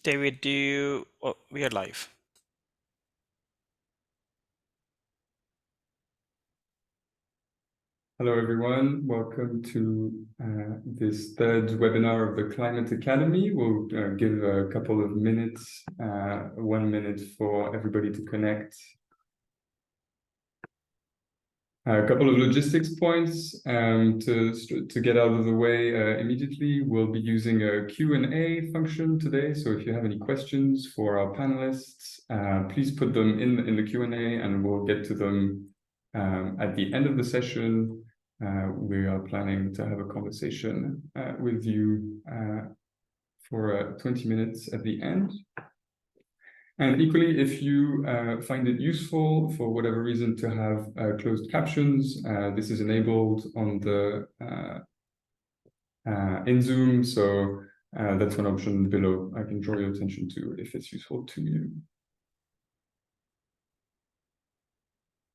David, we are live. Hello, everyone. Welcome to this third webinar of the Climate Academy. We'll give a couple of minutes, 1 minute for everybody to connect. A couple of logistics points to get out of the way immediately. We'll be using a Q&A function today. So if you have any questions for our panelists, please put them in the Q&A and we'll get to them at the end of the session. We are planning to have a conversation with you for 20 minutes at the end. And equally, if you find it useful for whatever reason to have closed captions, this is enabled on the in Zoom. So that's one option below I can draw your attention to if it's useful to you.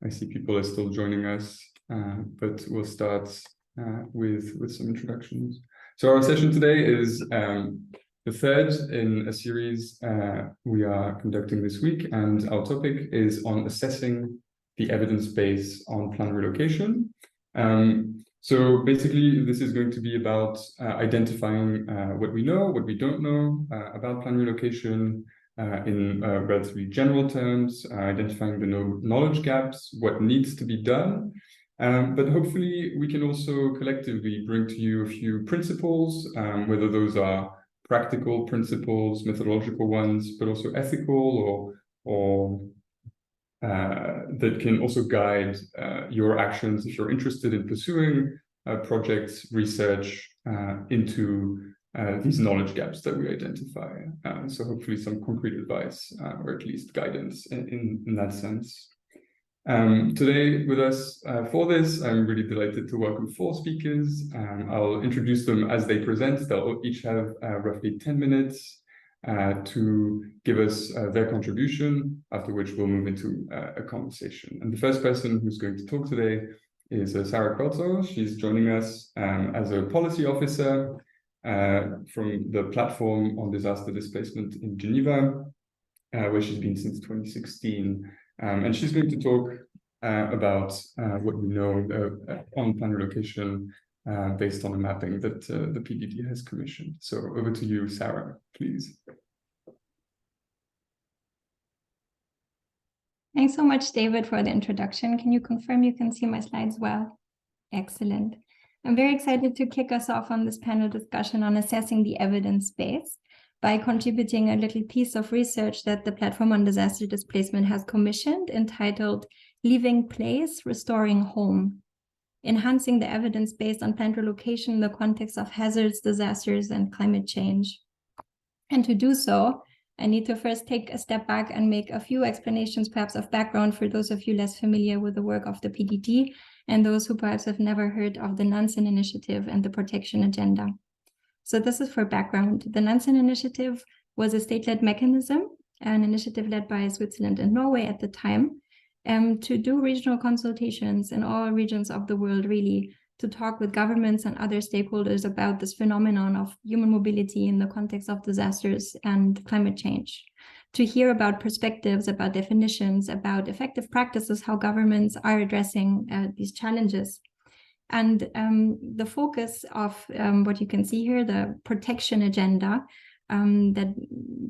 I see people are still joining us, but we'll start with some introductions. So our session today is the third in a series we are conducting this week, and our topic is on assessing the evidence base on planned relocation. So basically, this is going to be about identifying what we know, what we don't know about planned relocation, in relatively general terms, identifying the knowledge gaps, what needs to be done. But hopefully we can also collectively bring to you a few principles, whether those are practical principles, methodological ones, but also ethical or that can also guide your actions if you're interested in pursuing projects, research into these knowledge gaps that we identify. So hopefully some concrete advice or at least guidance in that sense. Today with us for this, I'm really delighted to welcome 4 speakers. I'll introduce them as they present. They'll each have roughly 10 minutes to give us their contribution, after which we'll move into a conversation. And the first person who's going to talk today is Sarah Koetzlow. She's joining us as a policy officer from the Platform on Disaster Displacement in Geneva, where she's been since 2016. And she's going to talk about what we know on planned relocation based on a mapping that the PDD has commissioned. So over to you, Sarah, please. Thanks so much, David, for the introduction. Can you confirm you can see my slides well? Excellent. I'm very excited to kick us off on this panel discussion on assessing the evidence base by contributing a little piece of research that the Platform on Disaster Displacement has commissioned, entitled Leaving Place, Restoring Home, Enhancing the Evidence Based on Planned Relocation in the Context of Hazards, Disasters, and Climate Change. And to do so, I need to first take a step back and make a few explanations, perhaps of background for those of you less familiar with the work of the PDD and those who perhaps have never heard of the Nansen Initiative and the Protection Agenda. So this is for background. The Nansen Initiative was a state-led mechanism, an initiative led by Switzerland and Norway at the time, to do regional consultations in all regions of the world, really, to talk with governments and other stakeholders about this phenomenon of human mobility in the context of disasters and climate change, to hear about perspectives, about definitions, about effective practices, how governments are addressing these challenges. And the focus of what you can see here, the protection agenda, that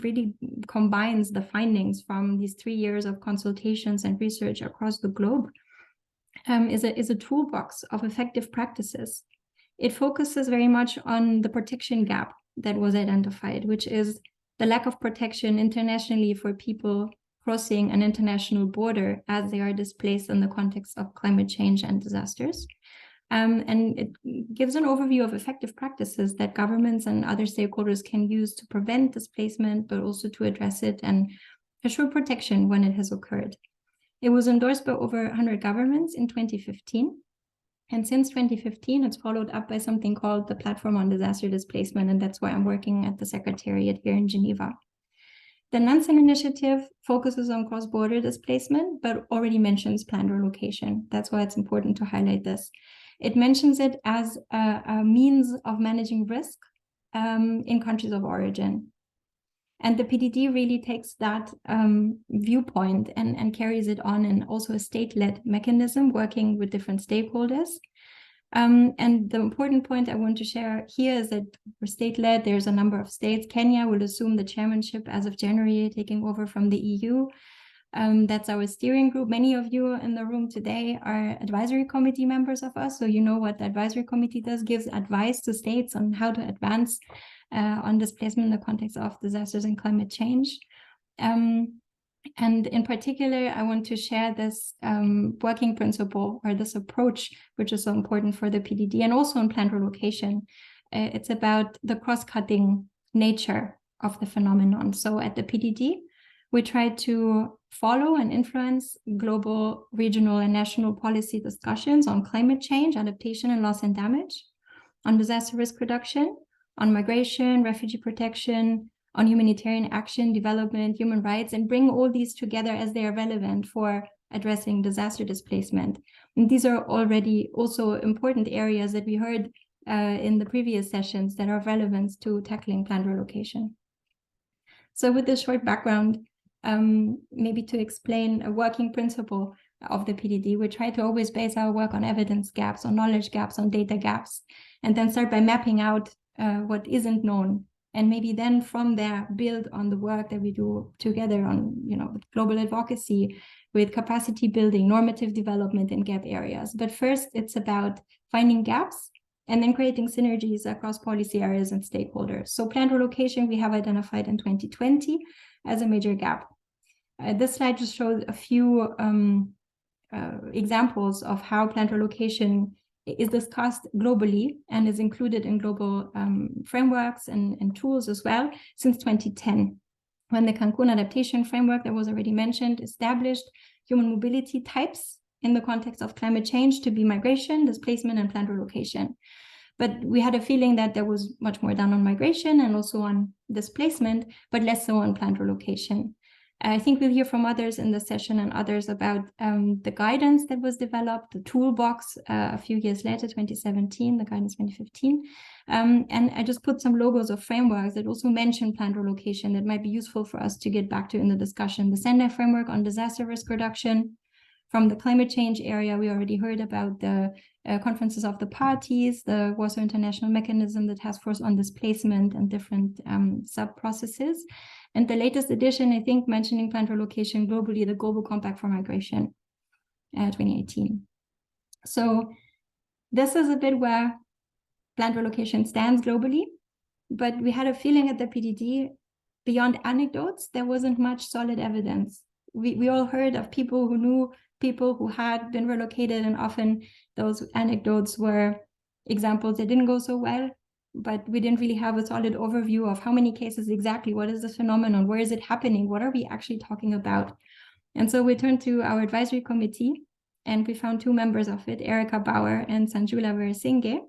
really combines the findings from these 3 years of consultations and research across the globe, is a toolbox of effective practices. It focuses very much on the protection gap that was identified, which is the lack of protection internationally for people crossing an international border as they are displaced in the context of climate change and disasters. And it gives an overview of effective practices that governments and other stakeholders can use to prevent displacement, but also to address it and assure protection when it has occurred. It was endorsed by over 100 governments in 2015. And since 2015, it's followed up by something called the Platform on Disaster Displacement, and that's why I'm working at the Secretariat here in Geneva. The Nansen Initiative focuses on cross-border displacement, but already mentions planned relocation. That's why it's important to highlight this. It mentions it as a means of managing risk in countries of origin. And the PDD really takes that viewpoint and carries it on, and also a state-led mechanism working with different stakeholders. And the important point I want to share here is that for state-led, there's a number of states. Kenya will assume the chairmanship as of January, taking over from the EU. That's our steering group. Many of you in the room today are advisory committee members of us, so you know what the advisory committee does, gives advice to states on how to advance on displacement in the context of disasters and climate change. And in particular, I want to share this working principle, or this approach, which is so important for the PDD and also in planned relocation. It's about the cross-cutting nature of the phenomenon. So at the PDD, we try to follow and influence global, regional, and national policy discussions on climate change, adaptation, and loss and damage, on disaster risk reduction, on migration, refugee protection, on humanitarian action, development, human rights, and bring all these together as they are relevant for addressing disaster displacement. And these are already also important areas that we heard in the previous sessions that are relevant to tackling planned relocation. So with this short background, maybe to explain a working principle of the PDD, we try to always base our work on evidence gaps, on knowledge gaps, on data gaps, and then start by mapping out what isn't known. And maybe then from there, build on the work that we do together on, with global advocacy, with capacity building, normative development in gap areas. But first, it's about finding gaps and then creating synergies across policy areas and stakeholders. So planned relocation, we have identified in 2020 as a major gap. This slide just shows a few examples of how planned relocation is discussed globally and is included in global frameworks and tools as well since 2010, when the Cancun adaptation framework that was already mentioned established human mobility types in the context of climate change to be migration, displacement, and planned relocation. But we had a feeling that there was much more done on migration and also on displacement, but less so on planned relocation. I think we'll hear from others in the session and others about the guidance that was developed, the toolbox a few years later, 2017, the guidance 2015. And I just put some logos of frameworks that also mention planned relocation that might be useful for us to get back to in the discussion. The Sendai framework on disaster risk reduction. From the climate change area, we already heard about the conferences of the parties, the Warsaw International Mechanism, the Task Force on Displacement, and different sub-processes. And the latest edition, I think, mentioning planned relocation globally, the Global Compact for Migration, 2018. So this is a bit where planned relocation stands globally, but we had a feeling at the PDD, beyond anecdotes, there wasn't much solid evidence. We all heard of people who knew people who had been relocated, and often those anecdotes were examples that didn't go so well, but we didn't really have a solid overview of how many cases exactly, what is the phenomenon, where is it happening, what are we actually talking about? And so we turned to our advisory committee, and we found two members of it, Erika Bauer and Sanjula Veerasinge,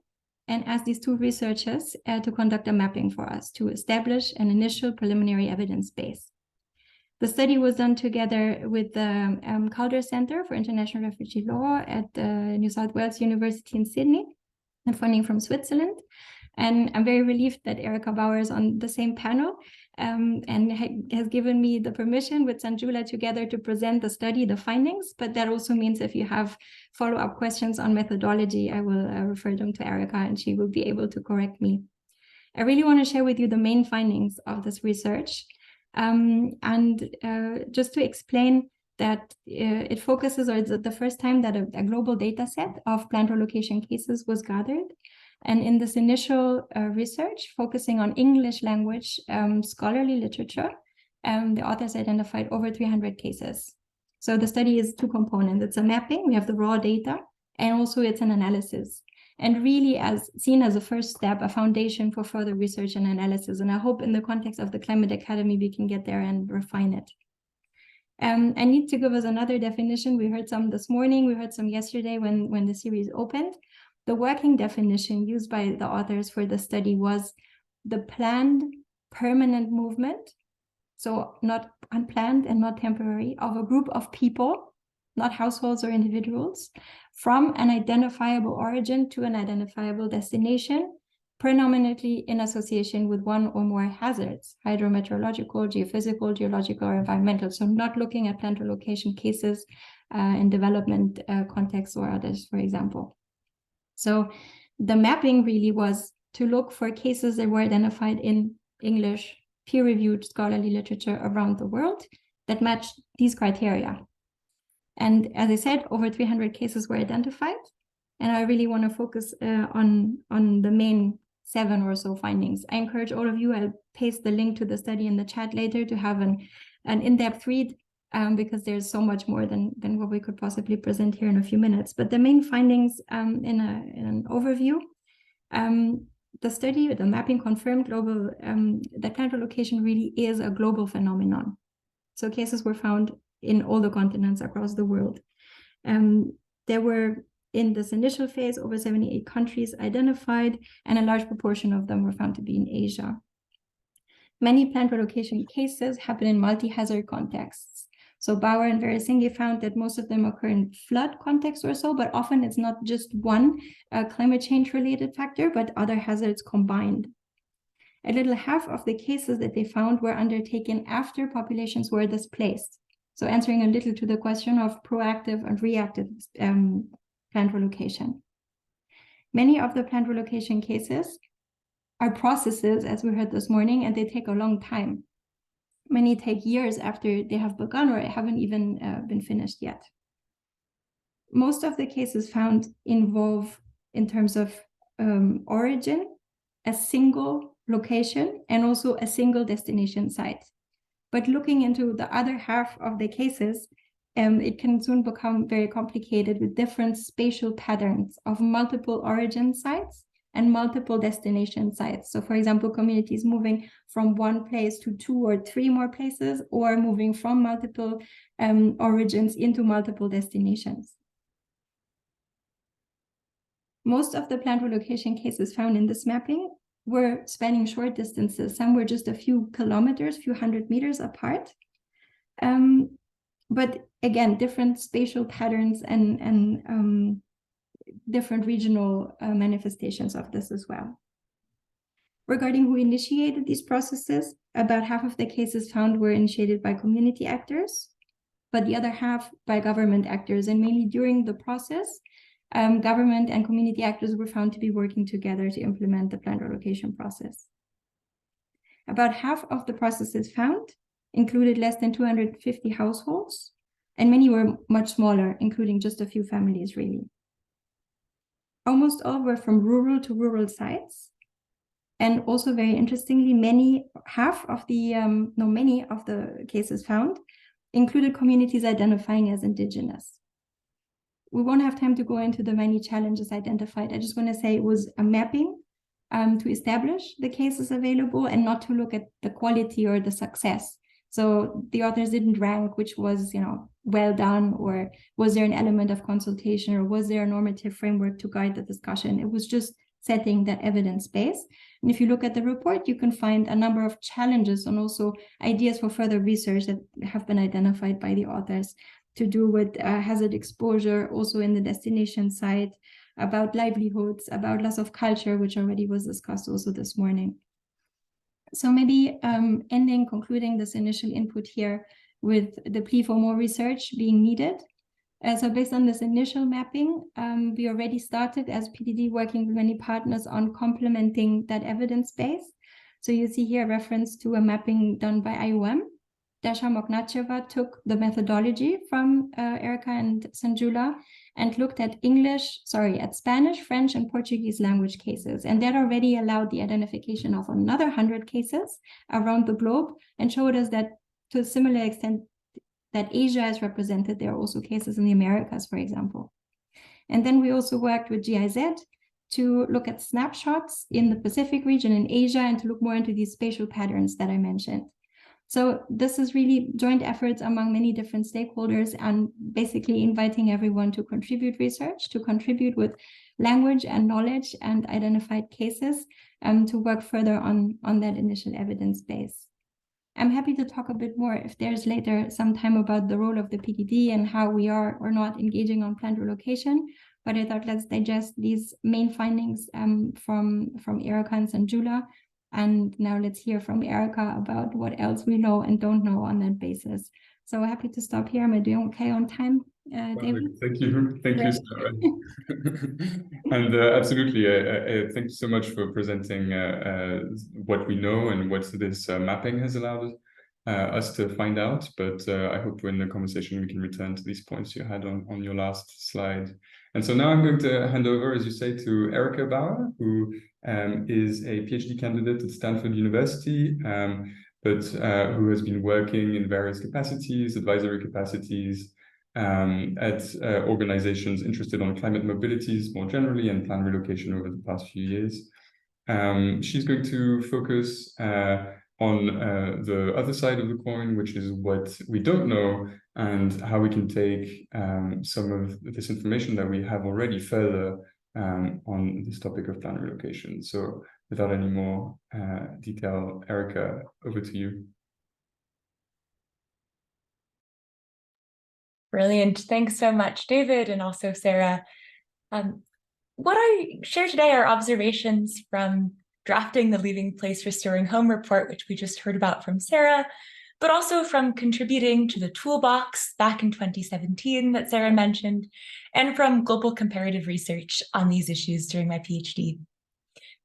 and asked these two researchers to conduct a mapping for us to establish an initial preliminary evidence base. The study was done together with the Calder Center for International Refugee Law at New South Wales University in Sydney, and funding from Switzerland. And I'm very relieved that Erika Bauer is on the same panel and has given me the permission with Sanjula together to present the study, the findings. But that also means if you have follow-up questions on methodology, I will refer them to Erika and she will be able to correct me. I really want to share with you the main findings of this research. Just to explain that it focuses, or it's the first time that a global data set of planned relocation cases was gathered. And in this initial research, focusing on English language scholarly literature, the authors identified over 300 cases. So the study is two components. It's a mapping, we have the raw data, and also it's an analysis. And really as seen as a first step, a foundation for further research and analysis. And I hope in the context of the Climate Academy, we can get there and refine it. I need to give us another definition. We heard some this morning, we heard some yesterday when the series opened. The working definition used by the authors for the study was the planned permanent movement, so not unplanned and not temporary, of a group of people, not households or individuals, from an identifiable origin to an identifiable destination, predominantly in association with one or more hazards, hydrometeorological, geophysical, geological, or environmental. So not looking at plant relocation cases in development contexts or others, for example. So the mapping really was to look for cases that were identified in English, peer-reviewed scholarly literature around the world that matched these criteria. And as I said, over 300 cases were identified. And I really want to focus on the main 7 or so findings. I encourage all of you, I'll paste the link to the study in the chat later to have an in-depth read, because there's so much more than what we could possibly present here in a few minutes. But the main findings in an overview, the study, the mapping confirmed global, that plant relocation really is a global phenomenon. So cases were found in all the continents across the world. There were, in this initial phase, over 78 countries identified, and a large proportion of them were found to be in Asia. Many plant relocation cases happen in multi-hazard contexts. So Bauer and Veresinghe found that most of them occur in flood contexts or so, but often it's not just one climate change related factor, but other hazards combined. A little half of the cases that they found were undertaken after populations were displaced. So answering a little to the question of proactive and reactive plant relocation. Many of the plant relocation cases are processes, as we heard this morning, and they take a long time. Many take years after they have begun or haven't even been finished yet. Most of the cases found involve, in terms of origin, a single location and also a single destination site. But looking into the other half of the cases, it can soon become very complicated with different spatial patterns of multiple origin sites and multiple destination sites. So for example, communities moving from one place to 2 or 3 more places, or moving from multiple origins into multiple destinations. Most of the plant relocation cases found in this mapping were spanning short distances. Some were just a few kilometers, few hundred meters apart. But again, different spatial patterns and different regional manifestations of this as well. Regarding who initiated these processes, about half of the cases found were initiated by community actors, but the other half by government actors. And mainly during the process, government and community actors were found to be working together to implement the plant relocation process. About half of the processes found included less than 250 households, and many were much smaller, including just a few families, really. Almost all were from rural to rural sites. And also very interestingly, many of the cases found included communities identifying as indigenous. We won't have time to go into the many challenges identified. I just want to say it was a mapping to establish the cases available and not to look at the quality or the success. So the authors didn't rank which was, well done, or was there an element of consultation, or was there a normative framework to guide the discussion. It was just setting that evidence base. And if you look at the report, you can find a number of challenges and also ideas for further research that have been identified by the authors to do with hazard exposure, also in the destination site, about livelihoods, about loss of culture, which already was discussed also this morning. So maybe concluding this initial input here with the plea for more research being needed. So based on this initial mapping, we already started as PDD working with many partners on complementing that evidence base. So you see here a reference to a mapping done by IOM. Dasha Moknacheva took the methodology from Erica and Sanjula and looked at Spanish, French, and Portuguese language cases. And that already allowed the identification of another 100 cases around the globe and showed us that to a similar extent that Asia is represented, there are also cases in the Americas, for example. And then we also worked with GIZ to look at snapshots in the Pacific region in Asia and to look more into these spatial patterns that I mentioned. So this is really joint efforts among many different stakeholders and basically inviting everyone to contribute research, to contribute with language and knowledge and identified cases, to work further on that initial evidence base. I'm happy to talk a bit more if there's later some time about the role of the PDD and how we are or not engaging on plant relocation, but I thought let's digest these main findings from Erica and Sanjula. And now let's hear from Erica about what else we know and don't know on that basis. So happy to stop here. Am I doing okay on time, David? Thank you, Sarah. And absolutely, thank you so much for presenting what we know and what this mapping has allowed us to find out. But I hope in the conversation we can return to these points you had on your last slide. And so now I'm going to hand over, as you say, to Erica Bauer, who is a PhD candidate at Stanford University, but who has been working in various capacities, advisory capacities, at organizations interested on climate mobilities more generally and planned relocation over the past few years. She's going to focus on the other side of the coin, which is what we don't know and how we can take some of this information that we have already further on this topic of planned relocation. So without any more detail, Erica, over to you. Brilliant. Thanks so much, David, and also Sarah. What I share today are observations from drafting the Leaving Place Restoring Home report, which we just heard about from Sarah, but also from contributing to the toolbox back in 2017 that Sarah mentioned, and from global comparative research on these issues during my PhD.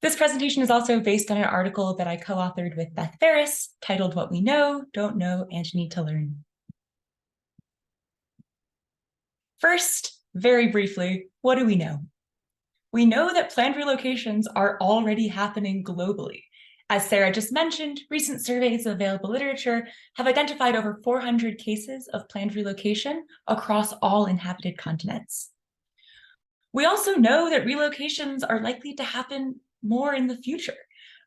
This presentation is also based on an article that I co-authored with Beth Ferris, titled What We Know, Don't Know, and Need to Learn. First, very briefly, what do we know? We know that planned relocations are already happening globally. As Sarah just mentioned, recent surveys of available literature have identified over 400 cases of planned relocation across all inhabited continents. We also know that relocations are likely to happen more in the future.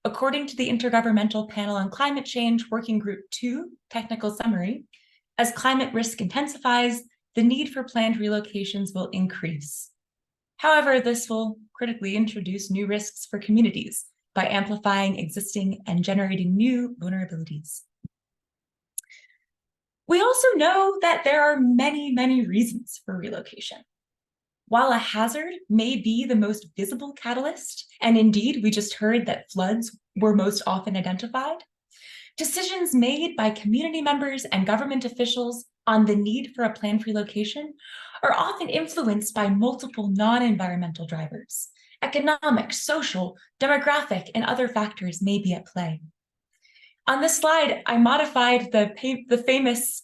According to the Intergovernmental Panel on Climate Change Working Group 2 technical summary, as climate risk intensifies, the need for planned relocations will increase. However, this will critically introduce new risks for communities by amplifying existing and generating new vulnerabilities. We also know that there are many, many reasons for relocation. While a hazard may be the most visible catalyst, and indeed we just heard that floods were most often identified, decisions made by community members and government officials on the need for a planned relocation are often influenced by multiple non-environmental drivers. Economic, social, demographic, and other factors may be at play. On this slide, I modified the famous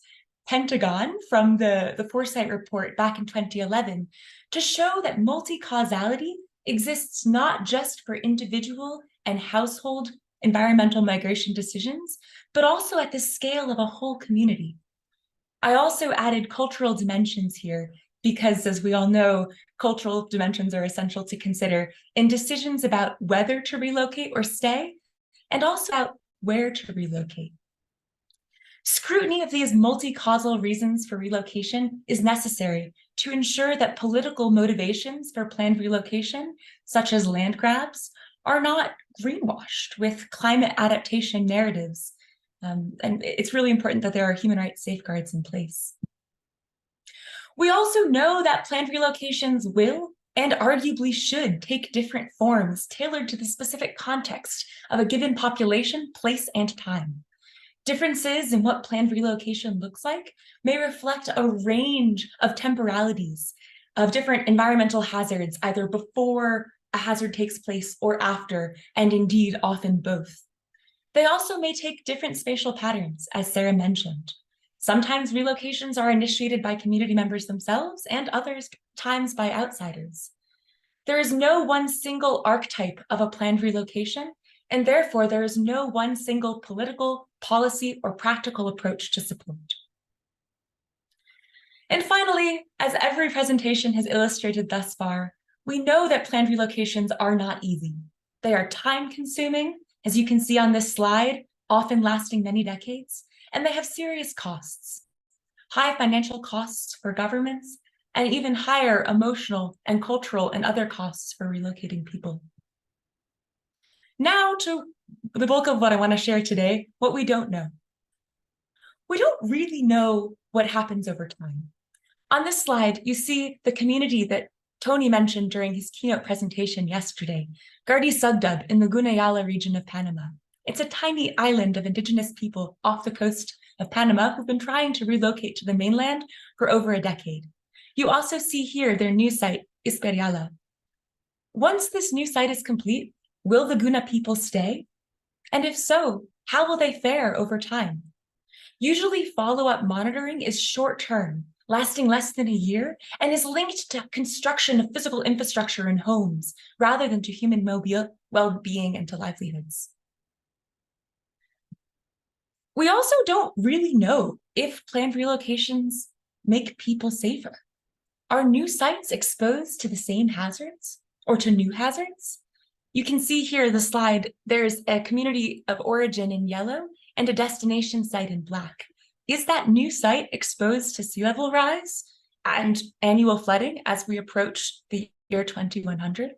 pentagon from the Foresight report back in 2011 to show that multi-causality exists not just for individual and household environmental migration decisions, but also at the scale of a whole community. I also added cultural dimensions here because, as we all know, cultural dimensions are essential to consider in decisions about whether to relocate or stay, and also about where to relocate. Scrutiny of these multi-causal reasons for relocation is necessary to ensure that political motivations for planned relocation, such as land grabs, are not greenwashed with climate adaptation narratives. And it's really important that there are human rights safeguards in place. We also know that planned relocations will and arguably should take different forms tailored to the specific context of a given population, place, and time. Differences in what planned relocation looks like may reflect a range of temporalities of different environmental hazards, either before a hazard takes place or after, and indeed often both. They also may take different spatial patterns, as Sarah mentioned. Sometimes relocations are initiated by community members themselves, and other times by outsiders. There is no one single archetype of a planned relocation, and therefore there is no one single political, policy, or practical approach to support. And finally, as every presentation has illustrated thus far, we know that planned relocations are not easy. They are time-consuming, as you can see on this slide, often lasting many decades, and they have serious costs. High financial costs for governments, and even higher emotional and cultural and other costs for relocating people. Now to the bulk of what I want to share today, what we don't know. We don't really know what happens over time. On this slide, you see the community that Tony mentioned during his keynote presentation yesterday, Gardi Sugdub in the Gunayala region of Panama. It's a tiny island of indigenous people off the coast of Panama who've been trying to relocate to the mainland for over a decade. You also see here their new site, Isperiala. Once this new site is complete, will the Guna people stay? And if so, how will they fare over time? Usually follow-up monitoring is short-term, lasting less than a year, and is linked to construction of physical infrastructure and homes, rather than to human well-being and to livelihoods. We also don't really know if planned relocations make people safer. Are new sites exposed to the same hazards or to new hazards? You can see here the slide, there's a community of origin in yellow and a destination site in black. Is that new site exposed to sea level rise and annual flooding as we approach the year 2100?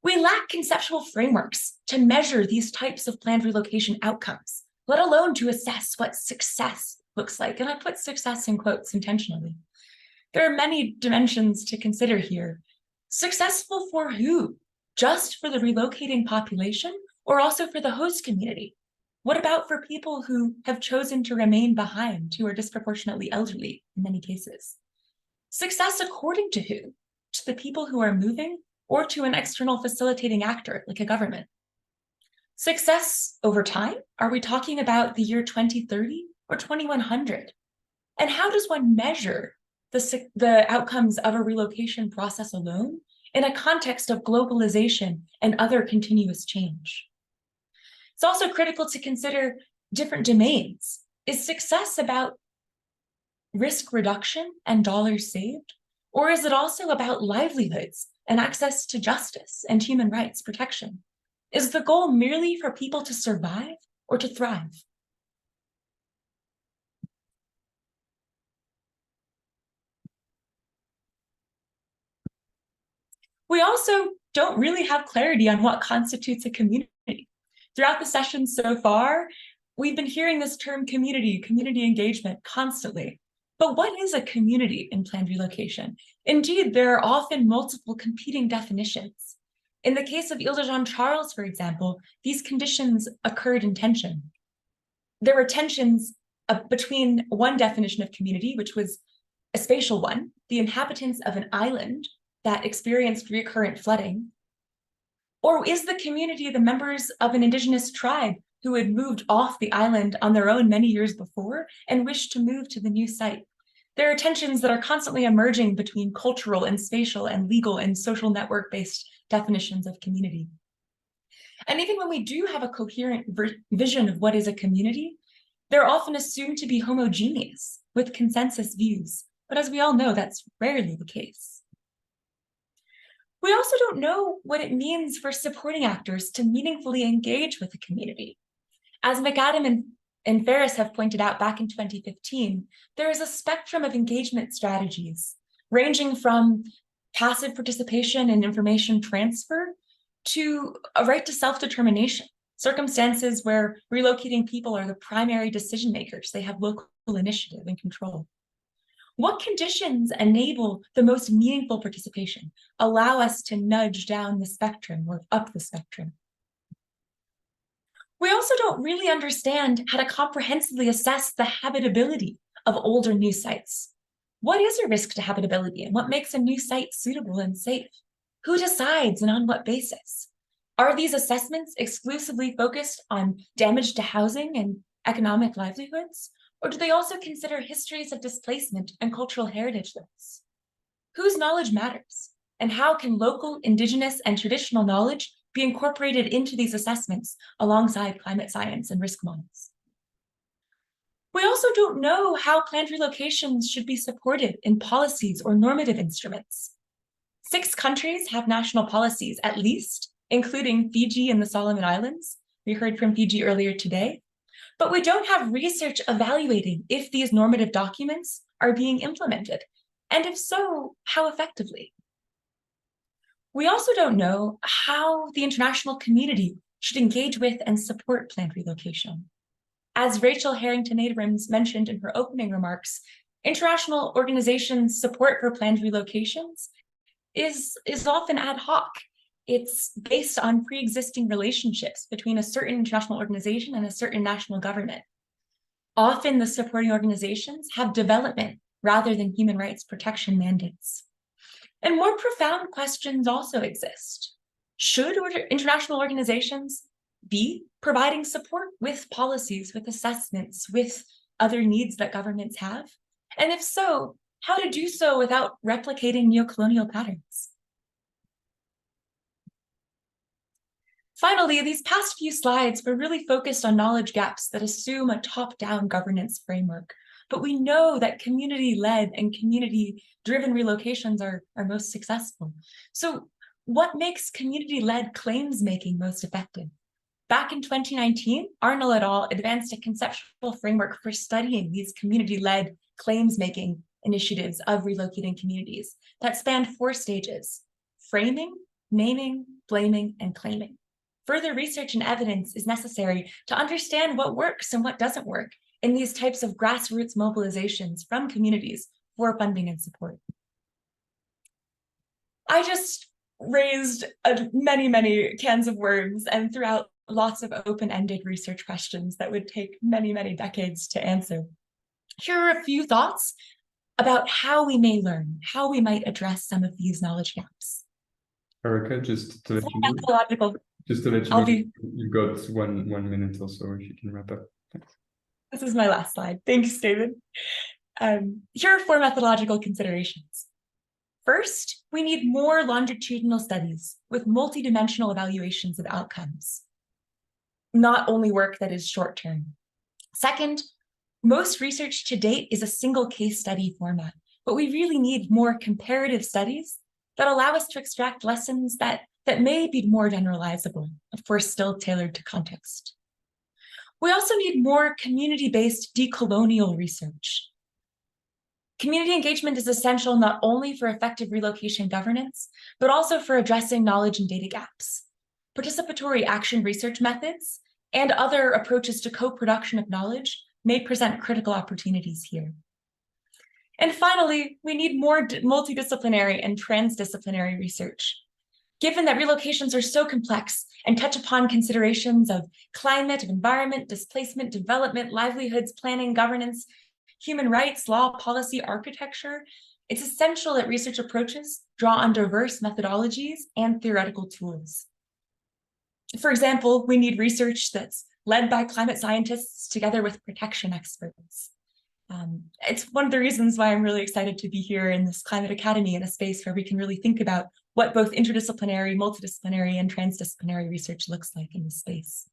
We lack conceptual frameworks to measure these types of planned relocation outcomes, let alone to assess what success looks like. And I put success in quotes intentionally. There are many dimensions to consider here. Successful for who? Just for the relocating population or also for the host community? What about for people who have chosen to remain behind, who are disproportionately elderly in many cases? Success according to who? To the people who are moving or to an external facilitating actor like a government? Success over time? Are we talking about the year 2030 or 2100? And how does one measure the outcomes of a relocation process alone in a context of globalization and other continuous change? It's also critical to consider different domains. Is success about risk reduction and dollars saved? Or is it also about livelihoods and access to justice and human rights protection? Is the goal merely for people to survive or to thrive? We also don't really have clarity on what constitutes a community. Throughout the session so far, we've been hearing this term community engagement constantly. But what is a community in planned relocation? Indeed, there are often multiple competing definitions. In the case of Ile de Jean Charles, for example, these conditions occurred in tension. There were tensions between one definition of community, which was a spatial one, the inhabitants of an island that experienced recurrent flooding. Or is the community the members of an indigenous tribe who had moved off the island on their own many years before and wished to move to the new site? There are tensions that are constantly emerging between cultural and spatial and legal and social network-based definitions of community. And even when we do have a coherent vision of what is a community, they're often assumed to be homogeneous with consensus views. But as we all know, that's rarely the case. We also don't know what it means for supporting actors to meaningfully engage with the community. As McAdam and Ferris have pointed out back in 2015, there is a spectrum of engagement strategies, ranging from passive participation and information transfer to a right to self-determination, circumstances where relocating people are the primary decision makers. They have local initiative and control. What conditions enable the most meaningful participation, allow us to nudge down the spectrum or up the spectrum? We also don't really understand how to comprehensively assess the habitability of older new sites. What is a risk to habitability and what makes a new site suitable and safe? Who decides and on what basis? Are these assessments exclusively focused on damage to housing and economic livelihoods? Or do they also consider histories of displacement and cultural heritage links? Whose knowledge matters? And how can local, indigenous, and traditional knowledge be incorporated into these assessments alongside climate science and risk models? We also don't know how planned relocations should be supported in policies or normative instruments. 6 countries have national policies, at least, including Fiji and the Solomon Islands. We heard from Fiji earlier today. But we don't have research evaluating if these normative documents are being implemented, and if so, how effectively. We also don't know how the international community should engage with and support planned relocation. As Rachel Harrington Abrams mentioned in her opening remarks, International organizations' support for planned relocations is often ad hoc. It's based on pre-existing relationships between a certain international organization and a certain national government. Often the supporting organizations have development rather than human rights protection mandates. And more profound questions also exist. Should international organizations be providing support with policies, with assessments, with other needs that governments have? And if so, how to do so without replicating neocolonial patterns? Finally, these past few slides were really focused on knowledge gaps that assume a top-down governance framework. But we know that community-led and community-driven relocations are most successful. So what makes community-led claims-making most effective? Back in 2019, Arnold et al. Advanced a conceptual framework for studying these community-led claims-making initiatives of relocating communities that spanned 4 stages: framing, naming, blaming, and claiming. Further research and evidence is necessary to understand what works and what doesn't work in these types of grassroots mobilizations from communities for funding and support. I just raised many, many cans of worms and threw out lots of open-ended research questions that would take many, many decades to answer. Here are a few thoughts about how we may learn, how we might address some of these knowledge gaps. Erica, just to let you know, you've got one minute or so if you can wrap up. Thanks. This is my last slide. Thanks, David. Here are 4 methodological considerations. First, we need more longitudinal studies with multidimensional evaluations of outcomes, not only work that is short-term. Second, most research to date is a single case study format, but we really need more comparative studies that allow us to extract lessons that may be more generalizable, of course, still tailored to context. We also need more community-based decolonial research. Community engagement is essential not only for effective relocation governance, but also for addressing knowledge and data gaps. Participatory action research methods and other approaches to co-production of knowledge may present critical opportunities here. And finally, we need more multidisciplinary and transdisciplinary research. Given that relocations are so complex and touch upon considerations of climate, of environment, displacement, development, livelihoods, planning, governance, human rights, law, policy, architecture, it's essential that research approaches draw on diverse methodologies and theoretical tools. For example, we need research that's led by climate scientists together with protection experts. It's one of the reasons why I'm really excited to be here in this Climate Academy, in a space where we can really think about what both interdisciplinary, multidisciplinary, and transdisciplinary research looks like in this space.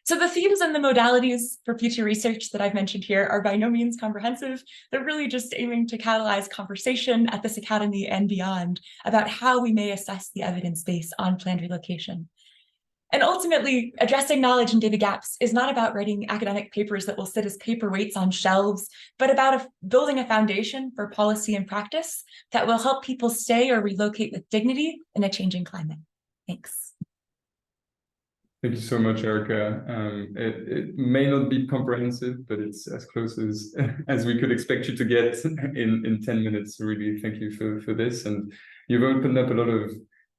So the themes and the modalities for future research that I've mentioned here are by no means comprehensive. They're really just aiming to catalyze conversation at this academy and beyond about how we may assess the evidence base on planned relocation. And ultimately, addressing knowledge and data gaps is not about writing academic papers that will sit as paperweights on shelves, but about building a foundation for policy and practice that will help people stay or relocate with dignity in a changing climate. Thanks. Thank you so much, Erica. It may not be comprehensive, but it's as close as we could expect you to get in 10 minutes. Really, thank you for this. And you've opened up a lot of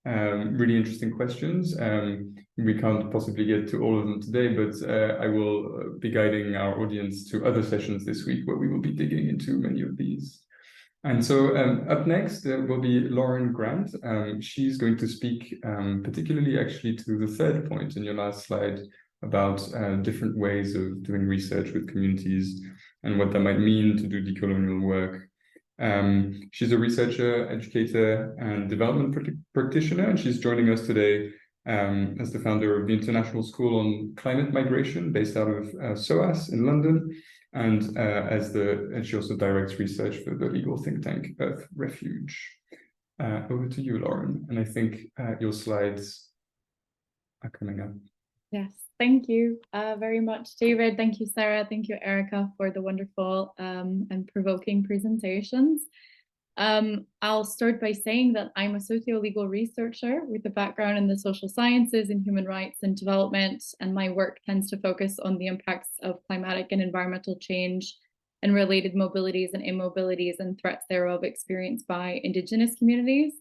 really interesting questions. We can't possibly get to all of them today, but I will be guiding our audience to other sessions this week where we will be digging into many of these. And so up next will be Lauren Grant. She's going to speak particularly actually to the third point in your last slide about different ways of doing research with communities and what that might mean to do decolonial work. She's a researcher, educator, and development practitioner, and she's joining us today as the founder of the International School on Climate Migration based out of SOAS in London, and she also directs research for the legal think tank Refuge. Over to you, Lauren, and I think your slides are coming up. Yes, thank you very much, David. Thank you, Sarah. Thank you, Erica, for the wonderful and provoking presentations. I'll start by saying that I'm a socio-legal researcher with a background in the social sciences and human rights and development, and my work tends to focus on the impacts of climatic and environmental change and related mobilities and immobilities and threats thereof experienced by Indigenous communities.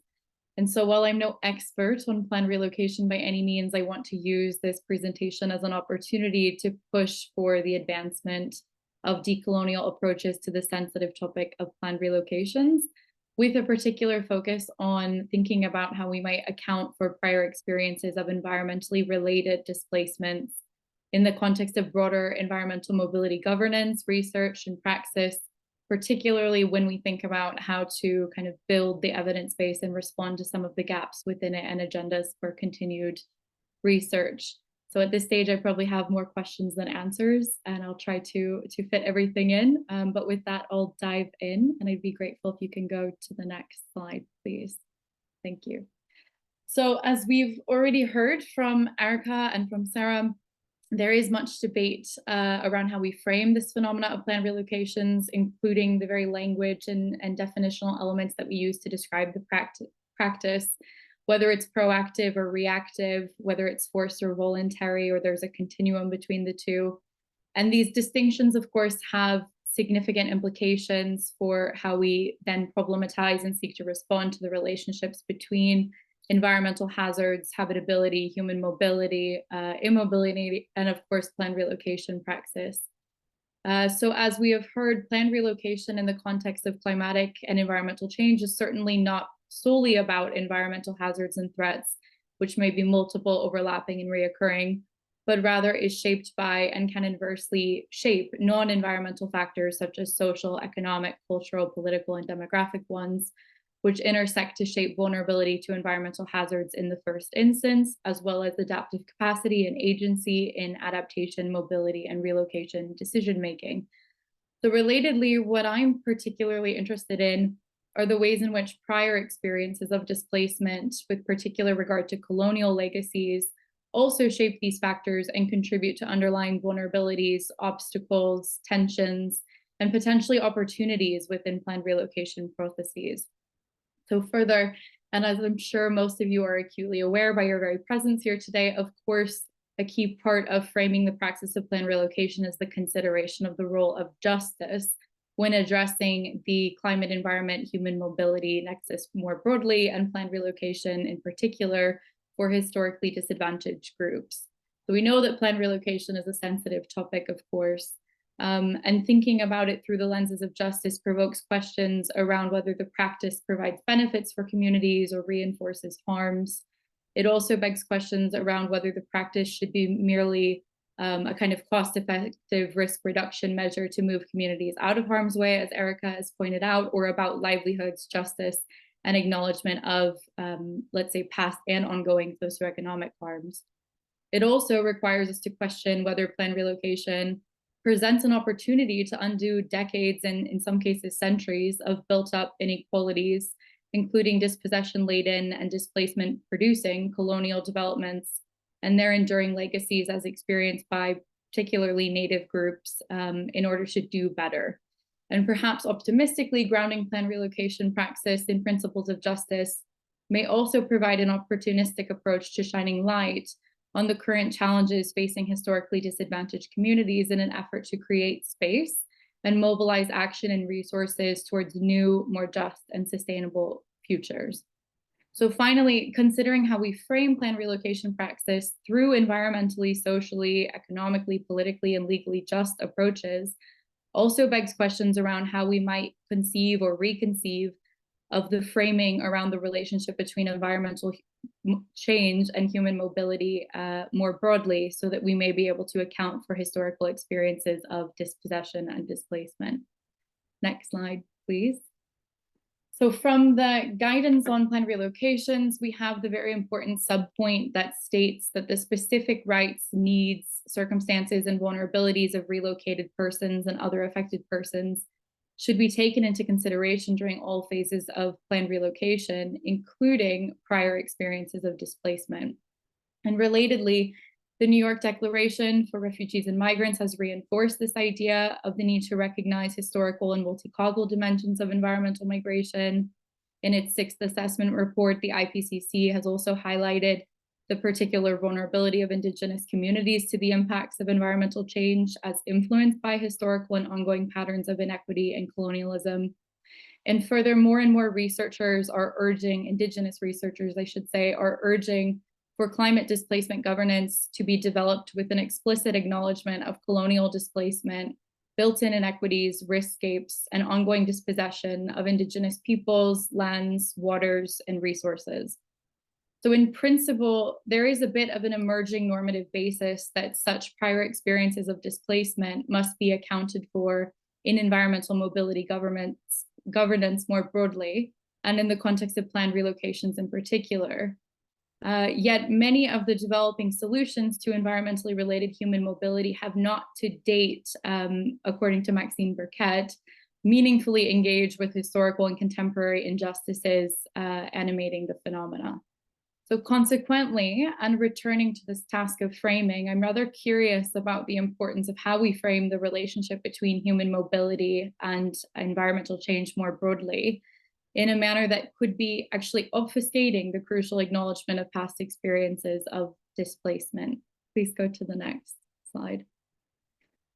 And so while I'm no expert on planned relocation by any means, I want to use this presentation as an opportunity to push for the advancement of decolonial approaches to the sensitive topic of planned relocations, with a particular focus on thinking about how we might account for prior experiences of environmentally related displacements in the context of broader environmental mobility governance, research, and praxis, particularly when we think about how to kind of build the evidence base and respond to some of the gaps within it and agendas for continued research. So at this stage, I probably have more questions than answers, and I'll try to fit everything in. But with that, I'll dive in, and I'd be grateful if you can go to the next slide, please. Thank you. So as we've already heard from Erica and from Sarah, there is much debate around how we frame this phenomena of planned relocations, including the very language and definitional elements that we use to describe the practice, whether it's proactive or reactive, whether it's forced or voluntary, or there's a continuum between the two. And these distinctions, of course, have significant implications for how we then problematize and seek to respond to the relationships between environmental hazards, habitability, human mobility, immobility, and of course, planned relocation praxis. So as we have heard, planned relocation in the context of climatic and environmental change is certainly not solely about environmental hazards and threats, which may be multiple, overlapping, and reoccurring, but rather is shaped by and can inversely shape non-environmental factors such as social, economic, cultural, political, and demographic ones, which intersect to shape vulnerability to environmental hazards in the first instance, as well as adaptive capacity and agency in adaptation, mobility, and relocation decision-making. So relatedly, what I'm particularly interested in are the ways in which prior experiences of displacement, with particular regard to colonial legacies, also shape these factors and contribute to underlying vulnerabilities, obstacles, tensions, and potentially opportunities within planned relocation processes. So further, and as I'm sure most of you are acutely aware by your very presence here today, of course, a key part of framing the praxis of planned relocation is the consideration of the role of justice when addressing the climate, environment, human mobility nexus more broadly, and planned relocation in particular for historically disadvantaged groups. So we know that planned relocation is a sensitive topic, of course, and thinking about it through the lenses of justice provokes questions around whether the practice provides benefits for communities or reinforces harms. It also begs questions around whether the practice should be merely a kind of cost-effective risk reduction measure to move communities out of harm's way, as Erica has pointed out, or about livelihoods, justice, and acknowledgement of, let's say, past and ongoing socioeconomic harms. It also requires us to question whether planned relocation presents an opportunity to undo decades and in some cases centuries of built up inequalities, including dispossession-laden and displacement-producing colonial developments and their enduring legacies as experienced by particularly Native groups in order to do better. And perhaps optimistically, grounding planned relocation praxis in principles of justice may also provide an opportunistic approach to shining light on the current challenges facing historically disadvantaged communities in an effort to create space and mobilize action and resources towards new, more just and sustainable futures. So finally, considering how we frame planned relocation praxis through environmentally, socially, economically, politically, and legally just approaches also begs questions around how we might conceive or reconceive of the framing around the relationship between environmental change and human mobility more broadly, so that we may be able to account for historical experiences of dispossession and displacement. Next slide, please. So from the guidance on planned relocations, we have the very important subpoint that states that the specific rights, needs, circumstances, and vulnerabilities of relocated persons and other affected persons should be taken into consideration during all phases of planned relocation, including prior experiences of displacement. And relatedly, the New York Declaration for Refugees and Migrants has reinforced this idea of the need to recognize historical and multi-causal dimensions of environmental migration. In its 6th assessment report, the IPCC has also highlighted the particular vulnerability of Indigenous communities to the impacts of environmental change as influenced by historical and ongoing patterns of inequity and colonialism. And further, more and more researchers are urging, Indigenous researchers, I should say, are urging for climate displacement governance to be developed with an explicit acknowledgement of colonial displacement, built-in inequities, riskscapes, and ongoing dispossession of Indigenous peoples, lands, waters, and resources. So in principle, there is a bit of an emerging normative basis that such prior experiences of displacement must be accounted for in environmental mobility governance more broadly, and in the context of planned relocations in particular. Yet many of the developing solutions to environmentally related human mobility have not to date, according to Maxine Burkett, meaningfully engaged with historical and contemporary injustices animating the phenomena. So consequently, and returning to this task of framing, I'm rather curious about the importance of how we frame the relationship between human mobility and environmental change more broadly, in a manner that could be actually obfuscating the crucial acknowledgement of past experiences of displacement. Please go to the next slide.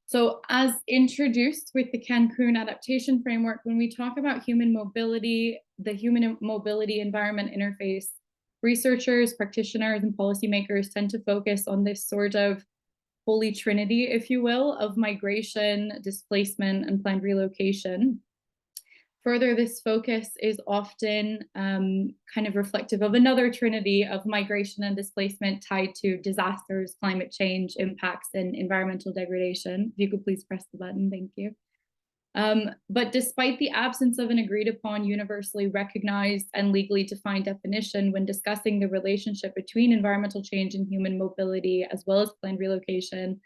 So as introduced with the Cancun adaptation framework, when we talk about human mobility, the human mobility environment interface, researchers, practitioners, and policymakers tend to focus on this sort of holy trinity, if you will, of migration, displacement, and planned relocation. Further, this focus is often kind of reflective of another trinity of migration and displacement tied to disasters, climate change, impacts, and environmental degradation. If you could please press the button, thank you. But despite the absence of an agreed upon, universally recognized, and legally defined definition when discussing the relationship between environmental change and human mobility, as well as planned relocation,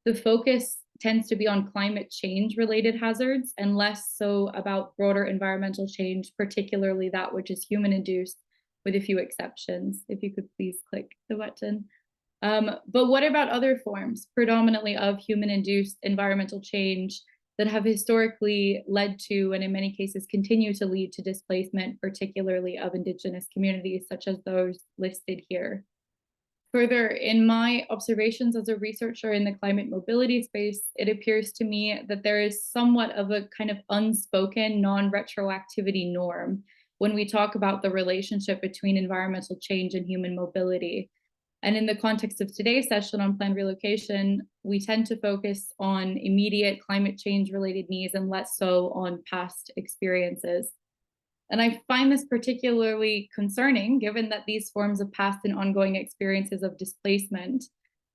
the focus tends to be on climate change related hazards and less so about broader environmental change, particularly that which is human induced, with a few exceptions. If you could please click the button. But what about other forms, predominantly of human induced environmental change, that have historically led to, and in many cases continue to lead to, displacement, particularly of Indigenous communities, such as those listed here? Further, in my observations as a researcher in the climate mobility space, it appears to me that there is somewhat of a kind of unspoken non-retroactivity norm when we talk about the relationship between environmental change and human mobility. And in the context of today's session on planned relocation, we tend to focus on immediate climate change related needs and less so on past experiences. And I find this particularly concerning, given that these forms of past and ongoing experiences of displacement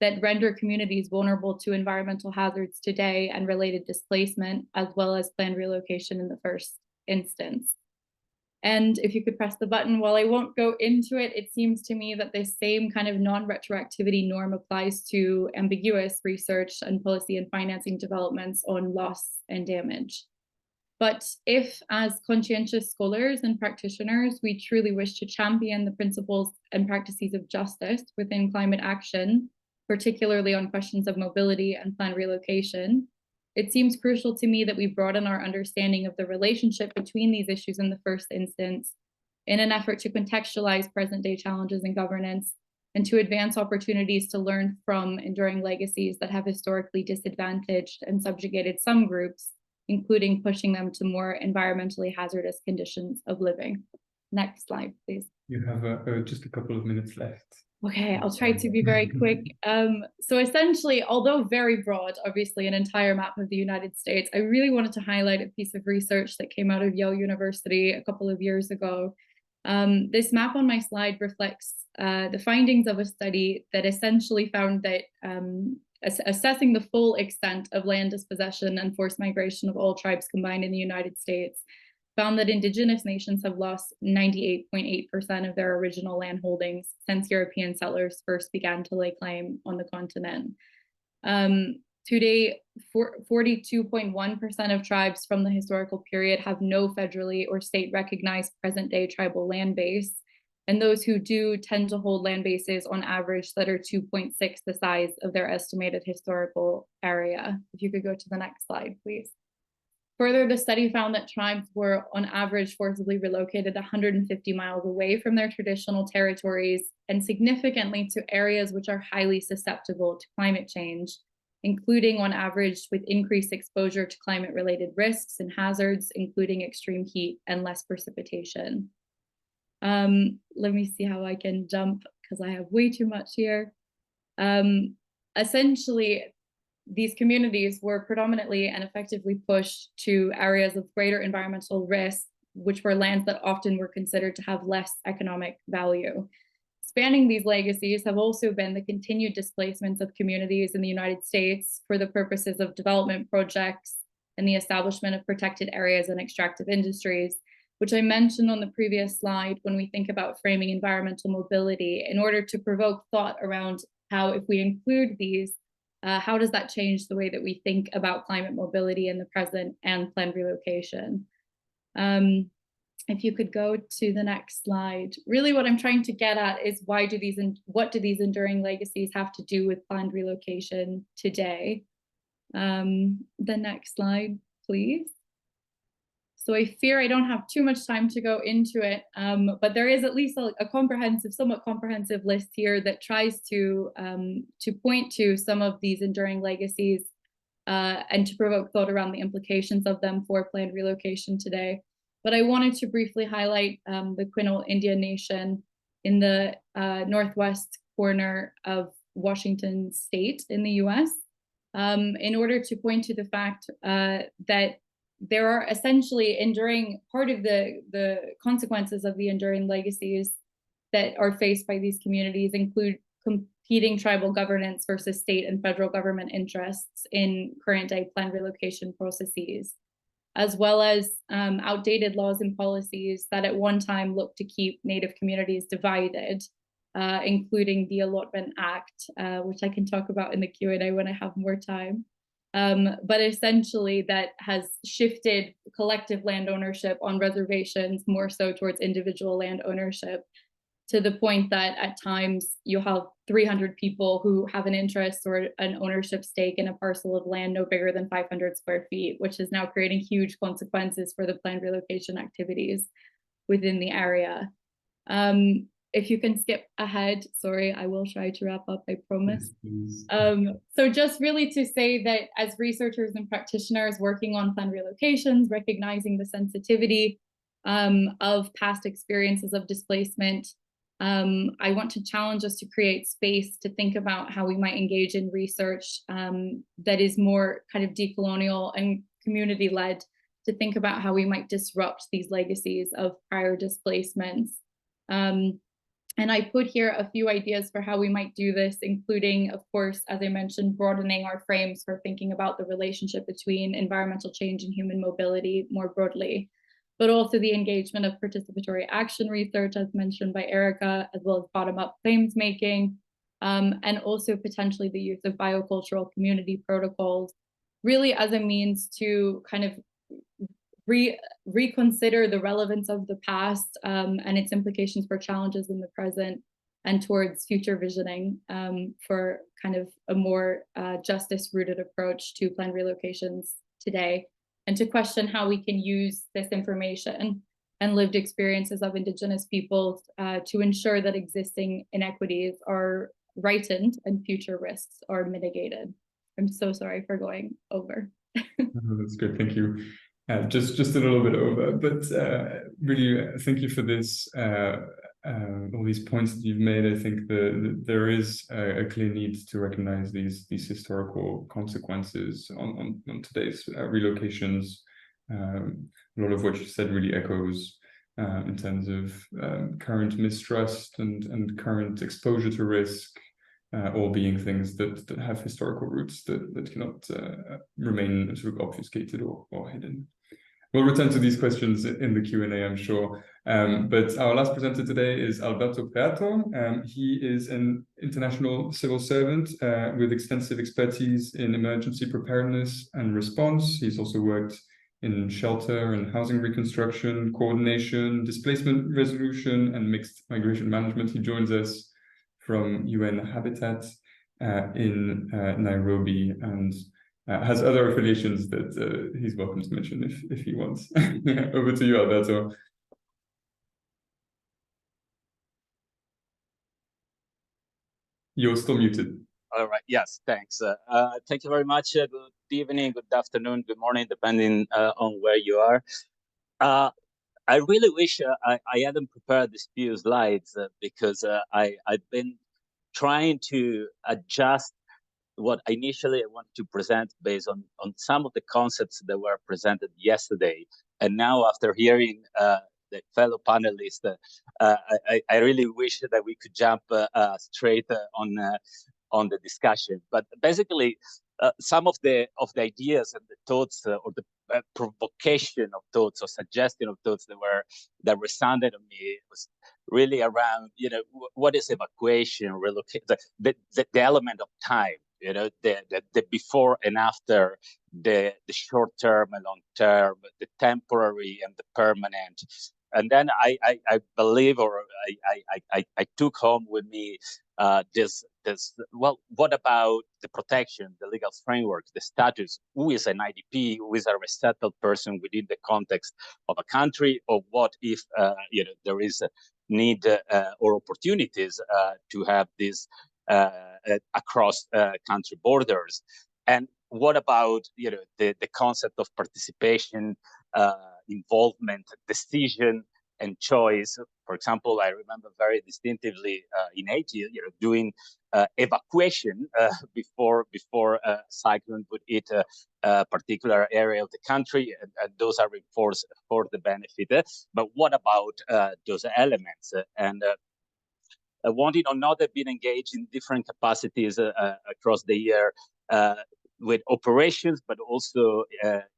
that render communities vulnerable to environmental hazards today and related displacement, as well as planned relocation in the first instance. And if you could press the button, while I won't go into it, it seems to me that this same kind of non-retroactivity norm applies to ambiguous research and policy and financing developments on loss and damage. But if, as conscientious scholars and practitioners, we truly wish to champion the principles and practices of justice within climate action, particularly on questions of mobility and planned relocation, it seems crucial to me that we broaden our understanding of the relationship between these issues in the first instance, in an effort to contextualize present-day challenges in governance and to advance opportunities to learn from enduring legacies that have historically disadvantaged and subjugated some groups, including pushing them to more environmentally hazardous conditions of living. Next slide, please. You have just a couple of minutes left. Okay, I'll try to be very quick. So essentially, although very broad, obviously an entire map of the United States, I really wanted to highlight a piece of research that came out of Yale University a couple of years ago. This map on my slide reflects the findings of a study that essentially found that assessing the full extent of land dispossession and forced migration of all tribes combined in the United States found that Indigenous nations have lost 98.8% of their original land holdings since European settlers first began to lay claim on the continent. Today, 42.1% of tribes from the historical period have no federally or state recognized present-day tribal land base, and those who do tend to hold land bases on average that are 2.6 the size of their estimated historical area. If you could go to the next slide, please. Further, the study found that tribes were on average forcibly relocated 150 miles away from their traditional territories and significantly to areas which are highly susceptible to climate change, including on average with increased exposure to climate-related risks and hazards, including extreme heat and less precipitation. Let me see how I can jump because I have way too much here. Essentially, these communities were predominantly and effectively pushed to areas of greater environmental risk, which were lands that often were considered to have less economic value. Spanning these legacies have also been the continued displacements of communities in the United States for the purposes of development projects and the establishment of protected areas and extractive industries, which I mentioned on the previous slide when we think about framing environmental mobility in order to provoke thought around how, if we include these, how does that change the way that we think about climate mobility in the present and planned relocation? If you could go to the next slide. Really what I'm trying to get at is what do these enduring legacies have to do with planned relocation today? The next slide, please. So I fear I don't have too much time to go into it, but there is at least a comprehensive, somewhat comprehensive list here that tries to point to some of these enduring legacies and to provoke thought around the implications of them for planned relocation today. But I wanted to briefly highlight the Quinault Indian Nation in the northwest corner of Washington state in the US, in order to point to the fact that there are essentially enduring, part of the consequences of the enduring legacies that are faced by these communities include competing tribal governance versus state and federal government interests in current day planned relocation processes, as well as outdated laws and policies that at one time looked to keep Native communities divided, including the Allotment Act, which I can talk about in the Q&A when I have more time. But essentially that has shifted collective land ownership on reservations more so towards individual land ownership, to the point that at times you have 300 people who have an interest or an ownership stake in a parcel of land no bigger than 500 square feet, which is now creating huge consequences for the planned relocation activities within the area. If you can skip ahead, sorry, I will try to wrap up, I promise. So just really to say that as researchers and practitioners working on planned relocations, recognizing the sensitivity of past experiences of displacement, I want to challenge us to create space to think about how we might engage in research that is more kind of decolonial and community-led, to think about how we might disrupt these legacies of prior displacements. And I put here a few ideas for how we might do this, including, of course, as I mentioned, broadening our frames for thinking about the relationship between environmental change and human mobility more broadly, but also the engagement of participatory action research, as mentioned by Erica, as well as bottom-up claims making, and also potentially the use of biocultural community protocols, really as a means to kind of reconsider the relevance of the past and its implications for challenges in the present, and towards future visioning for kind of a more justice-rooted approach to planned relocations today, and to question how we can use this information and lived experiences of Indigenous peoples to ensure that existing inequities are rightened and future risks are mitigated. I'm so sorry for going over. Oh, that's good, thank you. Just a little bit over, but really thank you for this, all these points that you've made. I think there is a clear need to recognize these historical consequences on today's relocations. A lot of what you said really echoes in terms of current mistrust and current exposure to risk, all being things that have historical roots that cannot remain sort of obfuscated or hidden. We'll return to these questions in the Q&A, I'm sure. But our last presenter today is Alberto Preato. He is an international civil servant with extensive expertise in emergency preparedness and response. He's also worked in shelter and housing reconstruction, coordination, displacement resolution, and mixed migration management. He joins us from UN Habitat in Nairobi, and has other affiliations that he's welcome to mention if he wants. Over to you, Alberto. You're still muted. All right. Yes. Thanks. Thank you very much. Good evening, good afternoon, good morning, depending on where you are. I really wish I hadn't prepared these few slides because I've been trying to adjust what initially I wanted to present based on some of the concepts that were presented yesterday. And now after hearing the fellow panelists, I really wish that we could jump straight on the discussion. But basically, some of the ideas and the thoughts or the provocation of thoughts or suggestion of thoughts that resounded on me was really around, what is evacuation, relocate, the element of time, the before and after, the short term and long term, the temporary and the permanent. And then I believe, or I took home with me this, well, what about the protection, the legal framework, the status? Who is an IDP? Who is a resettled person within the context of a country? Or what if there is a need or opportunities to have this across country borders? And what about the concept of participation, involvement, decision, and choice? For example, I remember very distinctively in Haiti, doing evacuation before cyclone would hit a particular area of the country, and those are reinforced for the benefit. But what about those elements? And wanting or not, have been engaged in different capacities across the year with operations, but also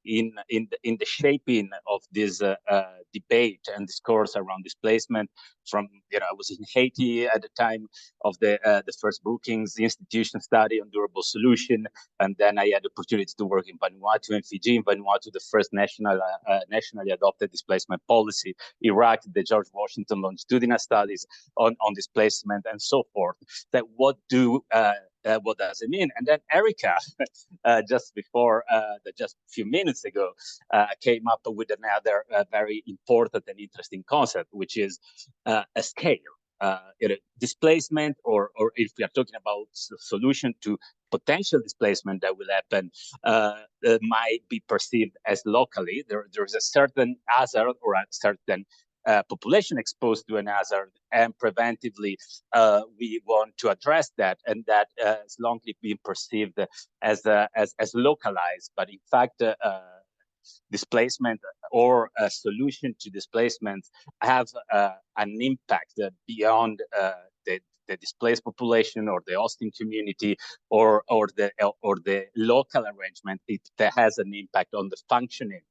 in the shaping of this debate and discourse around displacement. From I was in Haiti at the time of the first Brookings Institution study on durable solution, and then I had the opportunity to work in Vanuatu and Fiji. In Vanuatu, the first nationally adopted displacement policy. Iraq, the George Washington longitudinal studies on displacement, and so forth. That what does it mean? And then Erica, just before, just a few minutes ago, came up with another very important and interesting concept, which is a scale. Displacement, or if we are talking about solution to potential displacement that will happen, might be perceived as locally. There's a certain hazard or a certain population exposed to an hazard, and preventively we want to address that, and that has long been perceived as localized. But in fact, displacement or a solution to displacement have an impact beyond the displaced population or the hosting community or the local arrangement. It has an impact on the functioning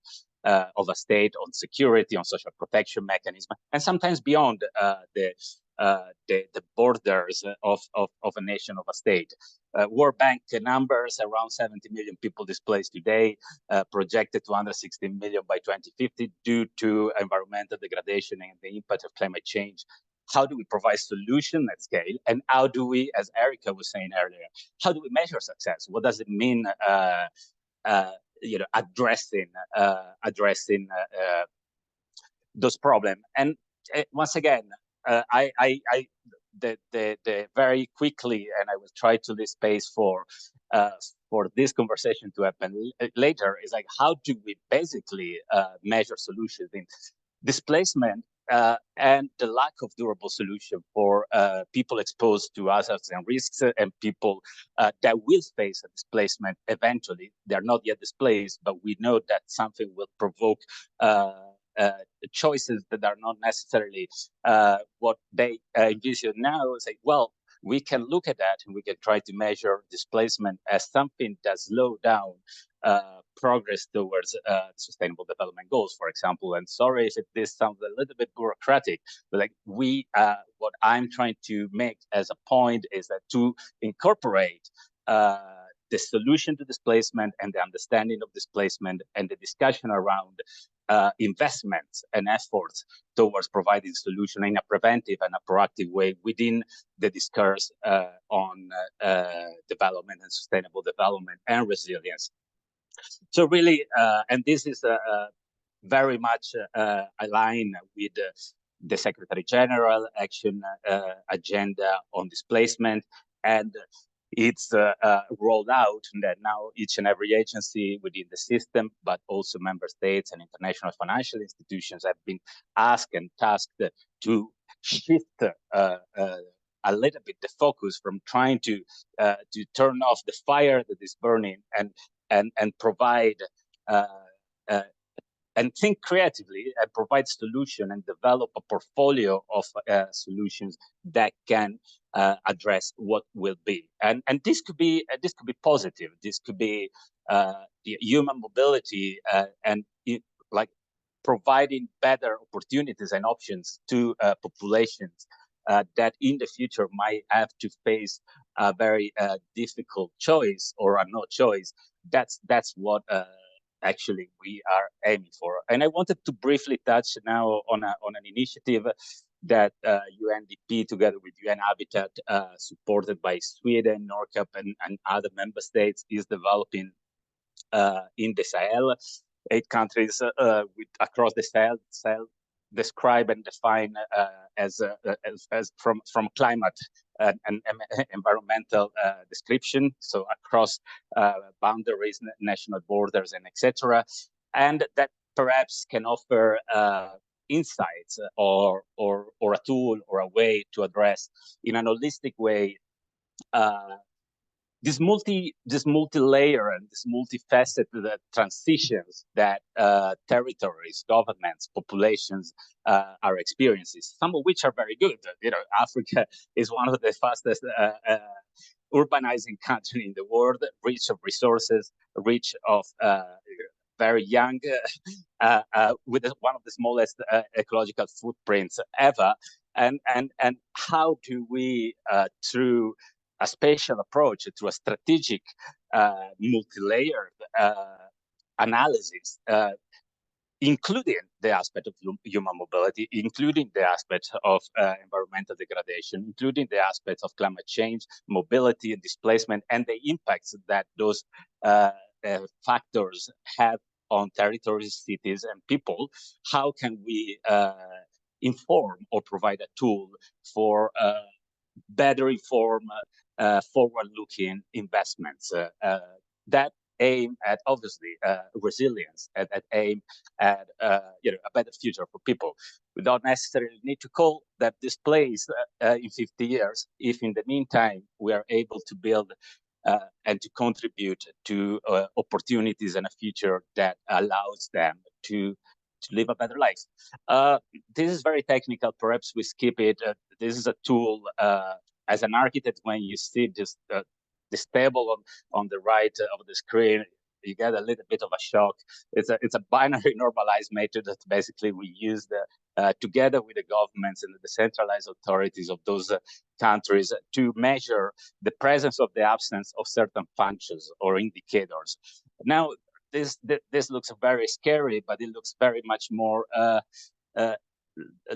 of a state, on security, on social protection mechanism, and sometimes beyond the borders of a nation, of a state. World Bank numbers, around 70 million people displaced today, projected 260 million by 2050 due to environmental degradation and the impact of climate change. How do we provide solution at scale? And how do we, as Erica was saying earlier, how do we measure success? What does it mean addressing those problems? And once again, the very quickly, and I will try to leave space for this conversation to happen later, is like, how do we basically measure solutions in displacement and the lack of durable solution for people exposed to hazards and risks, and people that will face a displacement eventually. They're not yet displaced, but we know that something will provoke choices that are not necessarily what they envision now. Say, well, we can look at that and we can try to measure displacement as something that slows down progress towards sustainable development goals, for example. And sorry if this sounds a little bit bureaucratic, but like what I'm trying to make as a point is that to incorporate the solution to displacement and the understanding of displacement and the discussion around investments and efforts towards providing solution in a preventive and a proactive way within the discourse on development and sustainable development and resilience So really, and this is very much aligned with the Secretary General action agenda on displacement, and it's rolled out that now each and every agency within the system, but also member states and international financial institutions have been asked and tasked to shift a little bit the focus from trying to turn off the fire that is burning and provide and think creatively and provide solution and develop a portfolio of solutions that can address what will be. And this could be positive. This could be the human mobility and like providing better opportunities and options to populations that in the future might have to face a very difficult choice or a no choice. That's what actually we are aiming for. And I wanted to briefly touch now on an initiative that UNDP together with UN Habitat, supported by Sweden, NORCAP, and other member states, is developing in the Sahel. 8 countries across the Sahel describe and define as from climate and environmental description, so across boundaries, national borders, and etc. And that perhaps can offer insights or a tool or a way to address in an holistic way this multi-layer and this multifaceted transitions that territories, governments, populations are experiencing. Some of which are very good. You know, Africa is one of the fastest urbanizing countries in the world, rich of resources, rich of very young, with one of the smallest ecological footprints ever. And how do we, through a spatial approach, to a strategic, multi-layered analysis, including the aspect of human mobility, including the aspect of environmental degradation, including the aspects of climate change, mobility and displacement, and the impacts that those factors have on territories, cities, and people. How can we inform or provide a tool for better inform forward-looking investments that aim at obviously resilience, and that aim at a better future for people. We don't necessarily need to call that this place in 50 years if in the meantime we are able to build and to contribute to opportunities and a future that allows them to live a better life. This is very technical. Perhaps we skip it. This is a tool. As an architect, when you see this table on the right of the screen, you get a little bit of a shock. It's a binary normalized method that basically we use together with the governments and the decentralized authorities of those countries to measure the presence of the absence of certain functions or indicators. Now, this looks very scary, but it looks very much more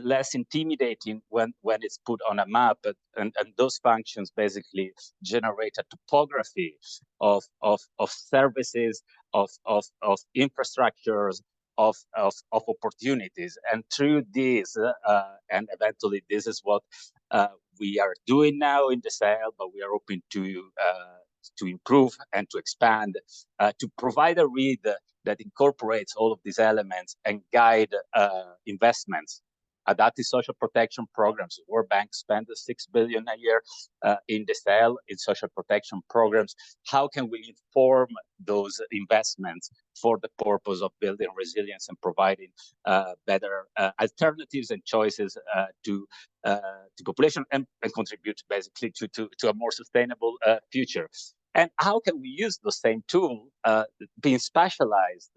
less intimidating when it's put on a map, and those functions basically generate a topography of services, of infrastructures, of opportunities, and through this, and eventually this is what we are doing now in the Sahel, but we are hoping to improve and to expand, to provide a read that incorporates all of these elements and guide investments. Adaptive social protection programs. World Bank spends $6 billion a year in the Sahel in social protection programs. How can we inform those investments for the purpose of building resilience and providing better alternatives and choices to population and contribute basically to a more sustainable future? And how can we use the same tool being specialized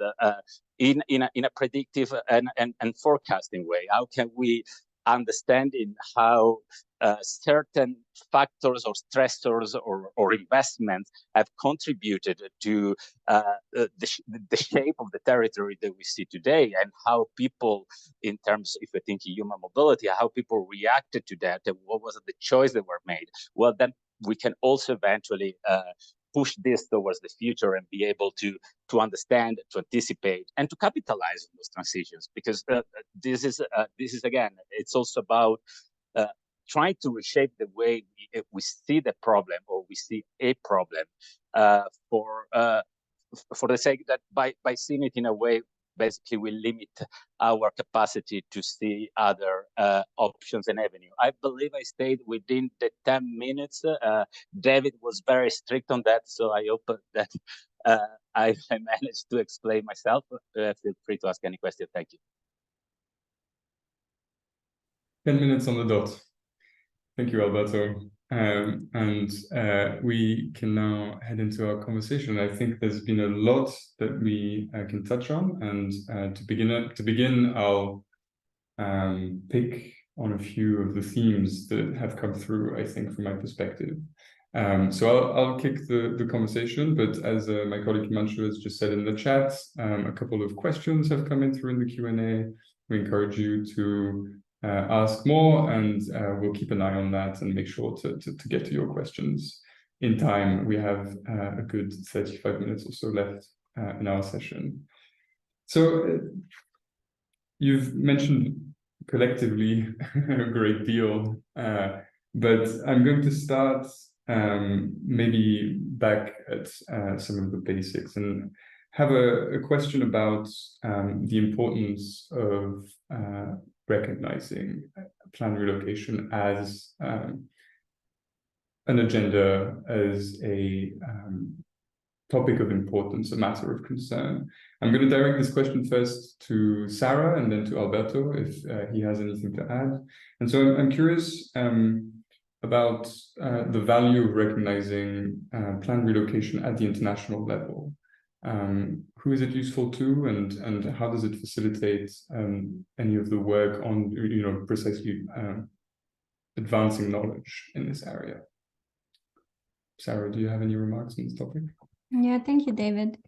in a predictive and forecasting way? How can we understanding how certain factors or stressors or investments have contributed to the shape of the territory that we see today, and how people, in terms, if we think human mobility, how people reacted to that, and what was the choice that were made? Well, then we can also eventually push this towards the future and be able to understand, to anticipate, and to capitalize on those transitions. Because this is again, it's also about trying to reshape the way we see the problem, or we see a problem, for the sake that by seeing it in a way, basically we limit our capacity to see other options and avenue. I believe I stayed within the 10 minutes. David was very strict on that, so I hope that I managed to explain myself. Feel free to ask any question. Thank you. 10 minutes on the dot. Thank you, Alberto. We can now head into our conversation. I think there's been a lot that we can touch on, and to begin, I'll pick on a few of the themes that have come through, I think, from my perspective. So I'll kick the conversation, but as my colleague Himanshu has just said in the chat, a couple of questions have come in through in the Q&A. We encourage you to ask more, and we'll keep an eye on that and make sure to get to your questions in time. We have a good 35 minutes or so left in our session. So you've mentioned collectively a great deal, but I'm going to start maybe back at some of the basics and have a question about the importance of recognizing planned relocation as an agenda, as a topic of importance, a matter of concern. I'm going to direct this question first to Sarah and then to Alberto if he has anything to add. And so I'm curious about the value of recognizing planned relocation at the international level. Who is it useful to, and how does it facilitate any of the work on, precisely advancing knowledge in this area? Sarah, do you have any remarks on this topic? Yeah, thank you, David.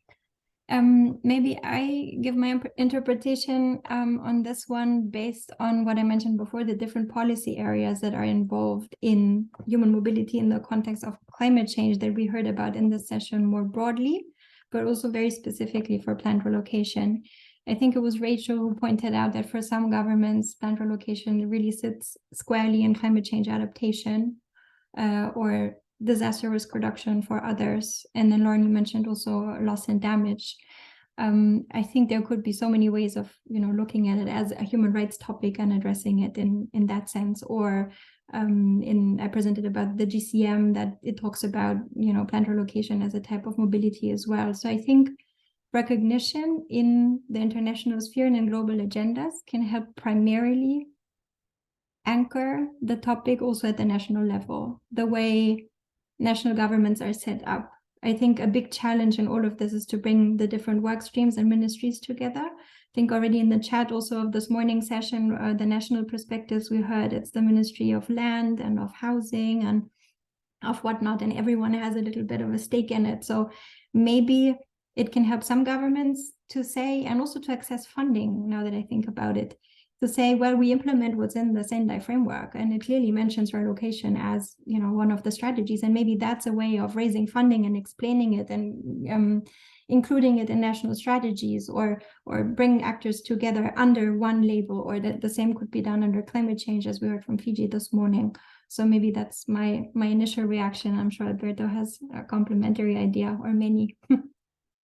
Maybe I give my interpretation on this one based on what I mentioned before, the different policy areas that are involved in human mobility in the context of climate change that we heard about in this session more broadly, but also very specifically for planned relocation. I think it was Rachel who pointed out that for some governments, planned relocation really sits squarely in climate change adaptation or disaster risk reduction for others. And then Lauren, you mentioned also loss and damage. I think there could be so many ways of looking at it as a human rights topic and addressing it in that sense. Or I presented about the GCM that it talks about planned relocation as a type of mobility as well. So I think recognition in the international sphere and in global agendas can help primarily anchor the topic also at the national level, the way national governments are set up. I think a big challenge in all of this is to bring the different work streams and ministries together. I think already in the chat also of this morning session, the national perspectives we heard, it's the Ministry of Land and of Housing and of whatnot, and everyone has a little bit of a stake in it. So maybe it can help some governments to say, and also to access funding, now that I think about it, to say, well, we implement what's in the Sendai framework, and it clearly mentions relocation as one of the strategies, and maybe that's a way of raising funding and explaining it and including it in national strategies, or bring actors together under one label, or that the same could be done under climate change, as we heard from Fiji this morning. So maybe that's my initial reaction. I'm sure Alberto has a complementary idea, or many.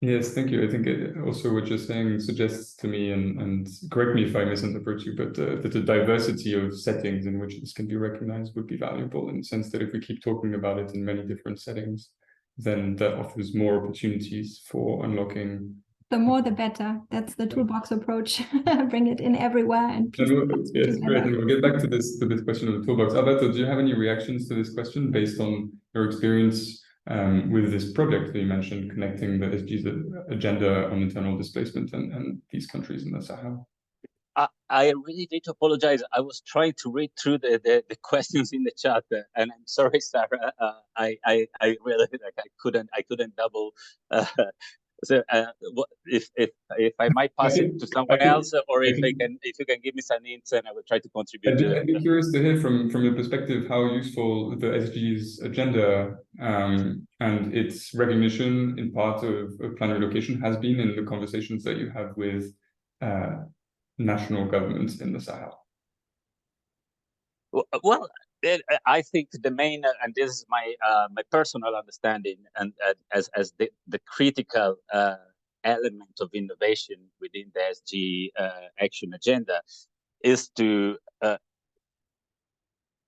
Yes, thank you. I think also what you're saying suggests to me, and correct me if I misinterpret you, but that the diversity of settings in which this can be recognized would be valuable, in the sense that if we keep talking about it in many different settings, then that offers more opportunities for unlocking. The more the better. That's the toolbox approach. Bring it in everywhere and piece yes, great. And we'll get back to this question of the toolbox. Alberto, do you have any reactions to this question based on your experience with this project that you mentioned, connecting the SDG's agenda on internal displacement and these countries in the Sahel? I really need to apologize. I was trying to read through the questions in the chat, and I'm sorry, Sarah. I really I couldn't double So if I might pass it to someone else, or if you can give me some hints, and I will try to contribute to it. I'd be curious to hear from your perspective how useful the SDGs agenda and its recognition in part of planned relocation has been in the conversations that you have with national governments in the Sahel. Well, I think the main, and this is my my personal understanding, and as the critical element of innovation within the SG action agenda, is to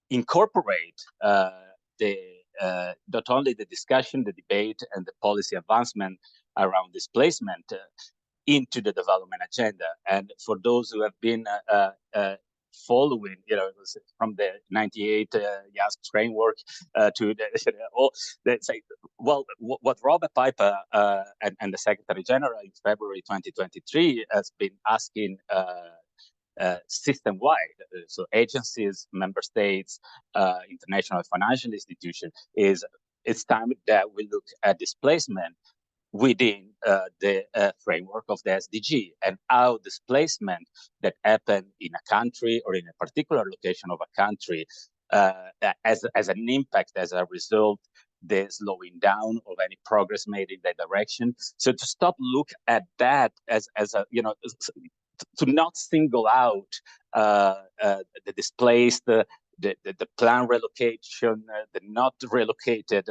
incorporate the not only the discussion, the debate, and the policy advancement around displacement into the development agenda. And for those who have been following, from the 98 YASC framework to what Robert Piper and the Secretary General in February 2023 has been asking system-wide, so agencies, member states, international financial institutions, it's time that we look at displacement within the framework of the SDG, and how displacement that happen in a country or in a particular location of a country as an impact, as a result, the slowing down of any progress made in that direction. So to stop look at that as a, to not single out the displaced, the planned relocation, the not relocated,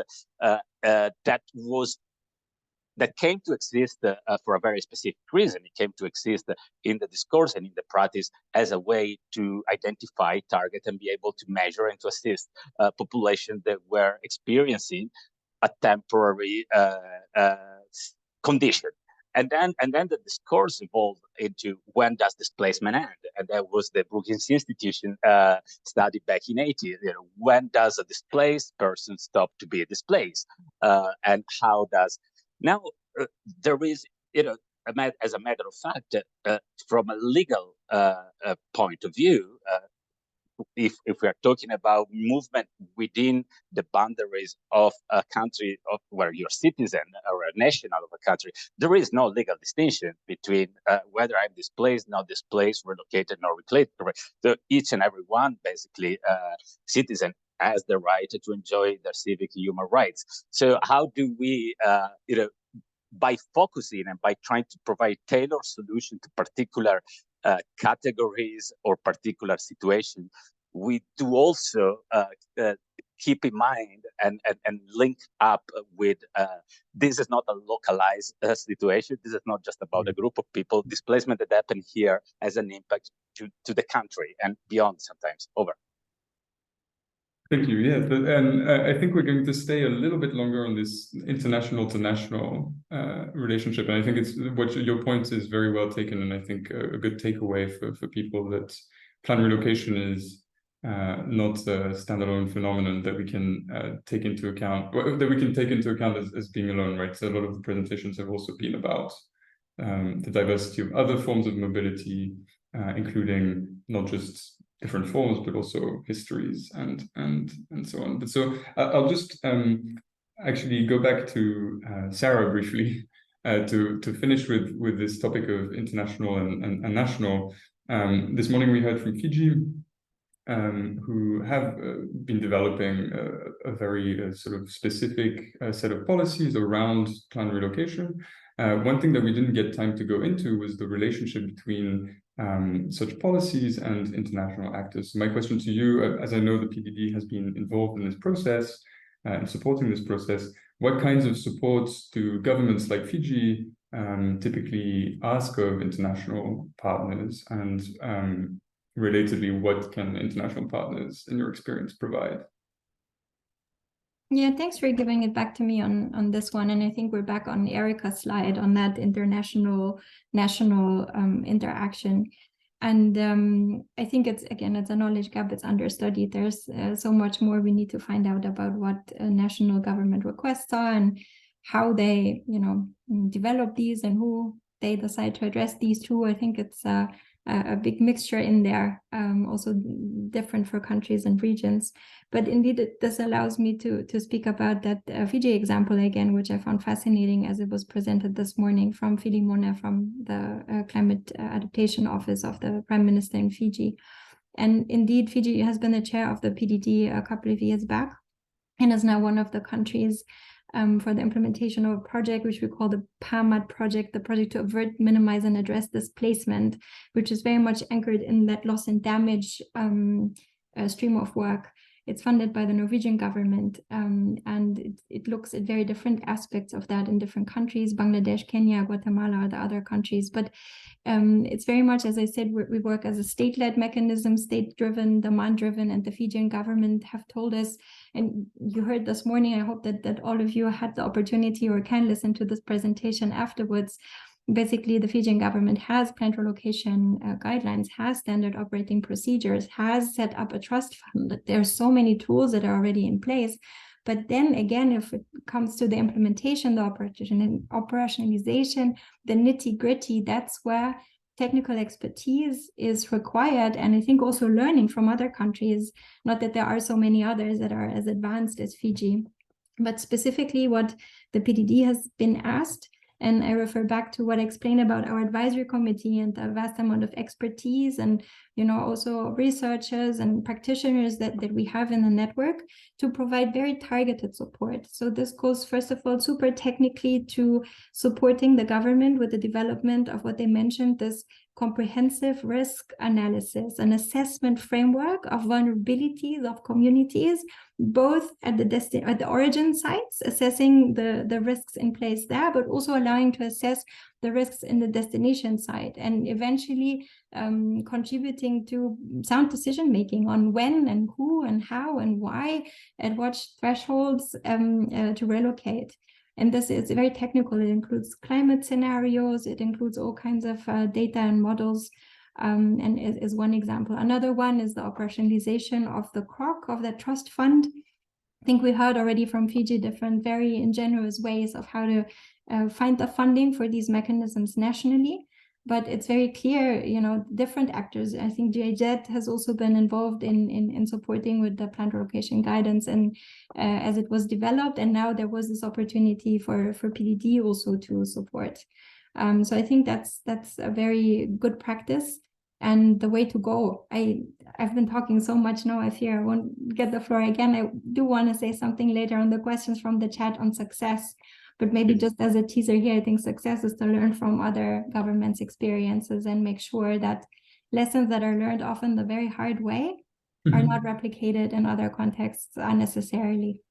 that came to exist for a very specific reason. It came to exist in the discourse and in the practice as a way to identify, target, and be able to measure and to assist populations that were experiencing a temporary condition. And then the discourse evolved into when does displacement end? And that was the Brookings Institution study back in 80. When does a displaced person stop to be displaced? And how does now there is, as a matter of fact, from a legal point of view, if we are talking about movement within the boundaries of a country of where you're a citizen or a national of a country, there is no legal distinction between whether I'm displaced, not displaced, relocated, not relocated. So each and every one, basically, citizen has the right to enjoy their civic and human rights. So how do we, by focusing and by trying to provide tailored solution to particular categories or particular situations, we do also keep in mind and link up with this is not a localized situation. This is not just about a group of people. Displacement that happen here has an impact to the country and beyond sometimes. Over. Thank you. Yeah, and I think we're going to stay a little bit longer on this international to national relationship. And I think your point is very well taken, and I think a good takeaway for people that planned relocation is not a standalone phenomenon that we can take into account, as being alone, right? So a lot of the presentations have also been about the diversity of other forms of mobility, including not just different forms, but also histories and so on. But so I'll just actually go back to Sarah briefly to finish with this topic of international and national. This morning we heard from Fiji, who have been developing a very sort of specific set of policies around planned relocation. One thing that we didn't get time to go into was the relationship between such policies and international actors. So my question to you, as I know the PDD has been involved in this process and supporting this process, what kinds of supports do governments like Fiji typically ask of international partners, and relatedly, what can international partners, in your experience, provide? Yeah, thanks for giving it back to me on this one. And I think we're back on Erica's slide on that international national interaction. And I think it's a knowledge gap. It's understudied. There's so much more we need to find out about what national government requests are and how they, develop these and who they decide to address these to. I think it's a big mixture in there, also different for countries and regions. But indeed, this allows me to speak about that Fiji example again, which I found fascinating as it was presented this morning from Filimona, from the Climate Adaptation Office of the Prime Minister in Fiji. And indeed, Fiji has been the chair of the PDD a couple of years back and is now one of the countries for the implementation of a project which we call the PAMAD project, the project to avert, minimize, and address displacement, which is very much anchored in that loss and damage stream of work. It's funded by the Norwegian government, and it looks at very different aspects of that in different countries. Bangladesh, Kenya, Guatemala are the other countries. But it's very much, as I said, we work as a state-led mechanism, state-driven, demand-driven, and the Fijian government have told us, and you heard this morning, I hope that all of you had the opportunity or can listen to this presentation afterwards. Basically, the Fijian government has planned relocation guidelines, has standard operating procedures, has set up a trust fund. There are so many tools that are already in place. But then again, if it comes to the implementation, the operationalization, the nitty-gritty, that's where technical expertise is required. And I think also learning from other countries, not that there are so many others that are as advanced as Fiji, but specifically what the PDD has been asked. And I refer back to what I explained about our advisory committee and the vast amount of expertise and, also researchers and practitioners that we have in the network to provide very targeted support. So this goes, first of all, super technically to supporting the government with the development of what they mentioned, this comprehensive risk analysis, an assessment framework of vulnerabilities of communities, both at the origin sites, assessing the risks in place there, but also allowing to assess the risks in the destination site, and eventually contributing to sound decision making on when and who and how and why, at what thresholds to relocate. And this is very technical. It includes climate scenarios. It includes all kinds of data and models, and is one example. Another one is the operationalization of the CROC, of the trust fund. I think we heard already from Fiji different very ingenious ways of how to find the funding for these mechanisms nationally. But it's very clear, different actors. I think GIZ has also been involved in supporting with the planned relocation guidance and as it was developed. And now there was this opportunity for PDD also to support. So I think that's a very good practice and the way to go. I've been talking so much now, I fear I won't get the floor again. I do want to say something later on the questions from the chat on success. But maybe just as a teaser here, I think success is to learn from other governments' experiences and make sure that lessons that are learned often the very hard way are not replicated in other contexts unnecessarily.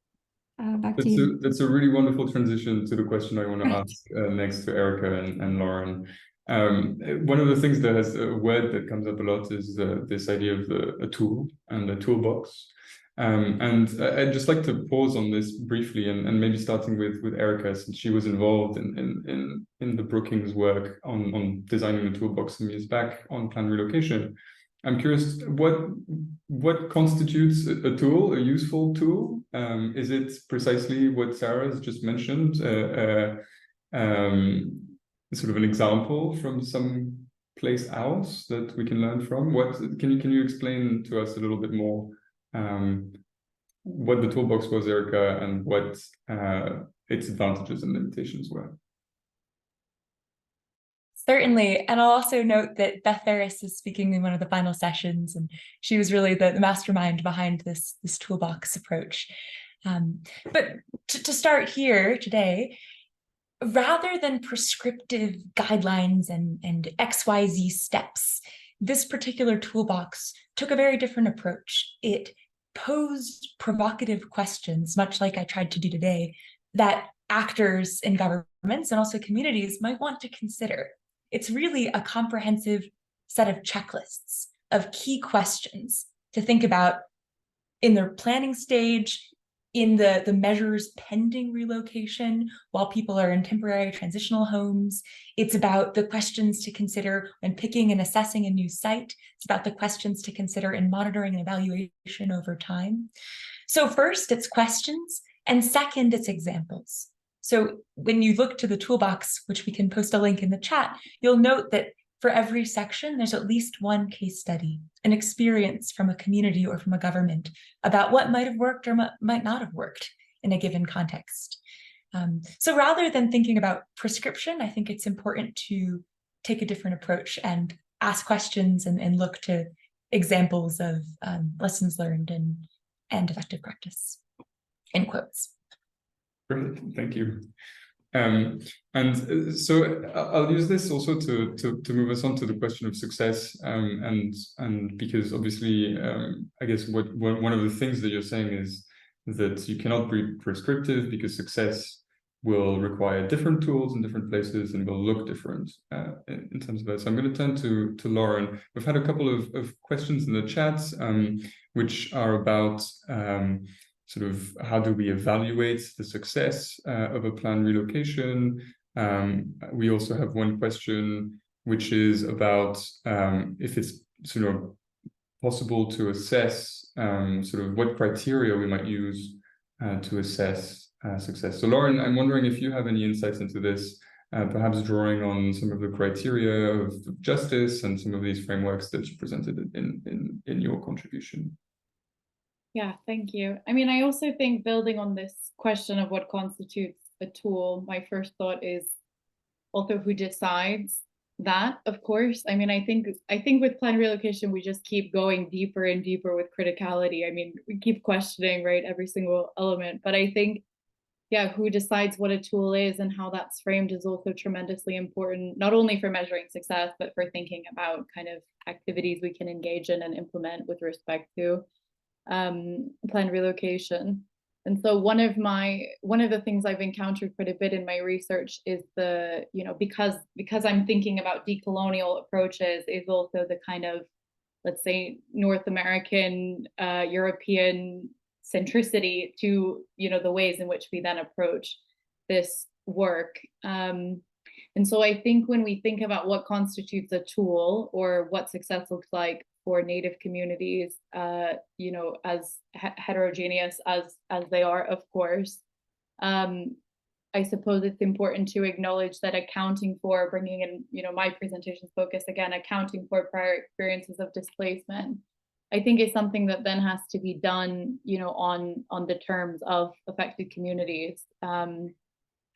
Back to you. That's a really wonderful transition to the question I want to ask next to Erica and Lauren. One of the things that has a word that comes up a lot is this idea of a tool and a toolbox. And I'd just like to pause on this briefly and maybe starting with Erica, since she was involved in the Brookings work on designing the toolbox some years back on planned relocation. I'm curious, what constitutes a tool, a useful tool? Is it precisely what Sarah has just mentioned, sort of an example from some place else that we can learn from? What can you explain to us a little bit more? What the toolbox was, Erica, and what its advantages and limitations were. Certainly. And I'll also note that Beth Ferris is speaking in one of the final sessions, and she was really the mastermind behind this toolbox approach. But to start here today, rather than prescriptive guidelines and XYZ steps, this particular toolbox took a very different approach. It posed provocative questions, much like I tried to do today, that actors in governments and also communities might want to consider. It's really a comprehensive set of checklists of key questions to think about in their planning stage, in the measures pending relocation while people are in temporary transitional homes. It's about the questions to consider when picking and assessing a new site. It's about the questions to consider in monitoring and evaluation over time. So first, it's questions, and second, it's examples. So when you look to the toolbox, which we can post a link in the chat, you'll note that For every section, there's at least one case study, an experience from a community or from a government about what might have worked or might not have worked in a given context. So rather than thinking about prescription, I think it's important to take a different approach and ask questions and look to examples of lessons learned and effective practice, in quotes. Great, thank you. And so I'll use this also to move us on to the question of success, and because obviously I guess one of the things that you're saying is that you cannot be prescriptive because success will require different tools in different places and will look different in terms of that. So I'm going to turn to Lauren. We've had a couple of questions in the chat, which are about sort of how do we evaluate the success of a planned relocation. We also have one question, which is about if it's sort of possible to assess sort of what criteria we might use to assess success. So Lauren, I'm wondering if you have any insights into this, perhaps drawing on some of the criteria of justice and some of these frameworks that you presented in your contribution. Yeah, thank you. I mean, I also think building on this question of what constitutes a tool, my first thought is also who decides that, of course. I mean, I think with planned relocation, we just keep going deeper and deeper with criticality. I mean, we keep questioning, right, every single element. But I think, yeah, who decides what a tool is and how that's framed is also tremendously important, not only for measuring success, but for thinking about kind of activities we can engage in and implement with respect to planned relocation. And so one of the things I've encountered quite a bit in my research is the, you know, because I'm thinking about decolonial approaches, is also the kind of, let's say, North American, European centricity to, you know, the ways in which we then approach this work. And so I think when we think about what constitutes a tool or what success looks like for Native communities, you know, as heterogeneous as they are, of course, I suppose it's important to acknowledge that accounting for, bringing in, you know, my presentation's focus again, accounting for prior experiences of displacement, I think is something that then has to be done, you know, on the terms of affected communities, and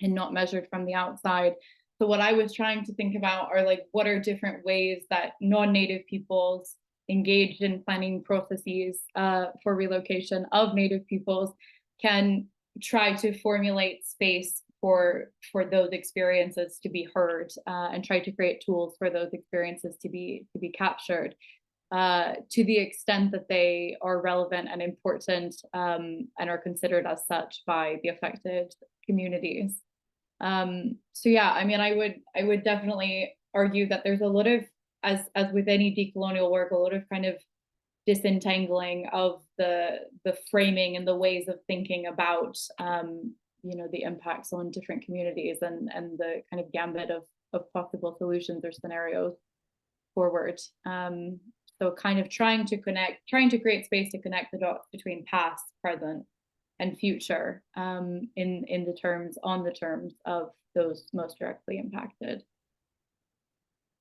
not measured from the outside. So what I was trying to think about are like, what are different ways that non-Native peoples engaged in planning processes for relocation of Native peoples can try to formulate space for those experiences to be heard, and try to create tools for those experiences to be captured, to the extent that they are relevant and important, and are considered as such by the affected communities. So yeah, I mean, I would definitely argue that there's a lot of, as with any decolonial work, a lot of kind of disentangling of the framing and the ways of thinking about, you know, the impacts on different communities and the kind of gambit of possible solutions or scenarios forward. So kind of trying to create space to connect the dots between past, present, and future, on the terms of those most directly impacted.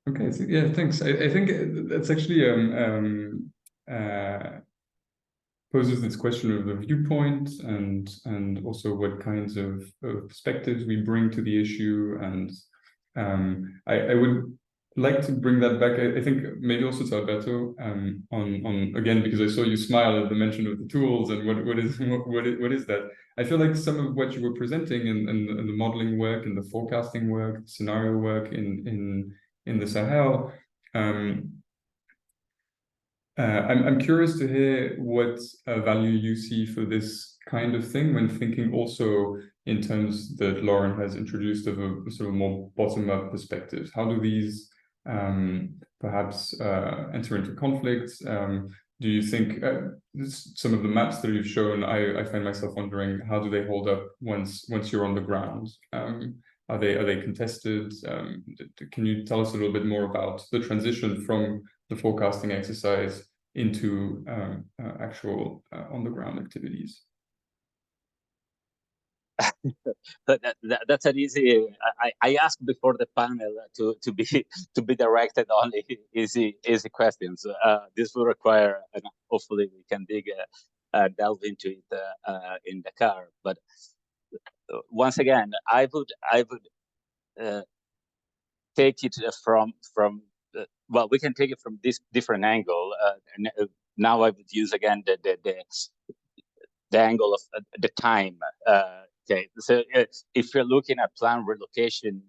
Okay, so yeah, thanks. I think that's actually poses this question of the viewpoint and also what kinds of perspectives we bring to the issue. And I would like to bring that back, I think maybe also to Alberto, on again, because I saw you smile at the mention of the tools and what is that? I feel like some of what you were presenting in the modeling work and the forecasting work, scenario work in the Sahel, I'm curious to hear what value you see for this kind of thing when thinking also in terms that Lauren has introduced of a sort of more bottom-up perspectives. How do these perhaps enter into conflicts? Do you think some of the maps that you've shown, I find myself wondering, how do they hold up once you're on the ground? Are they contested? Can you tell us a little bit more about the transition from the forecasting exercise into actual on-the-ground activities? That's an easy. I asked before the panel to be directed only easy questions. This will require, and hopefully we can delve into it in the car. But once again, I would take it from well, we can take it from this different angle. Now I would use again the angle of the time. Okay, so if you're looking at planned relocation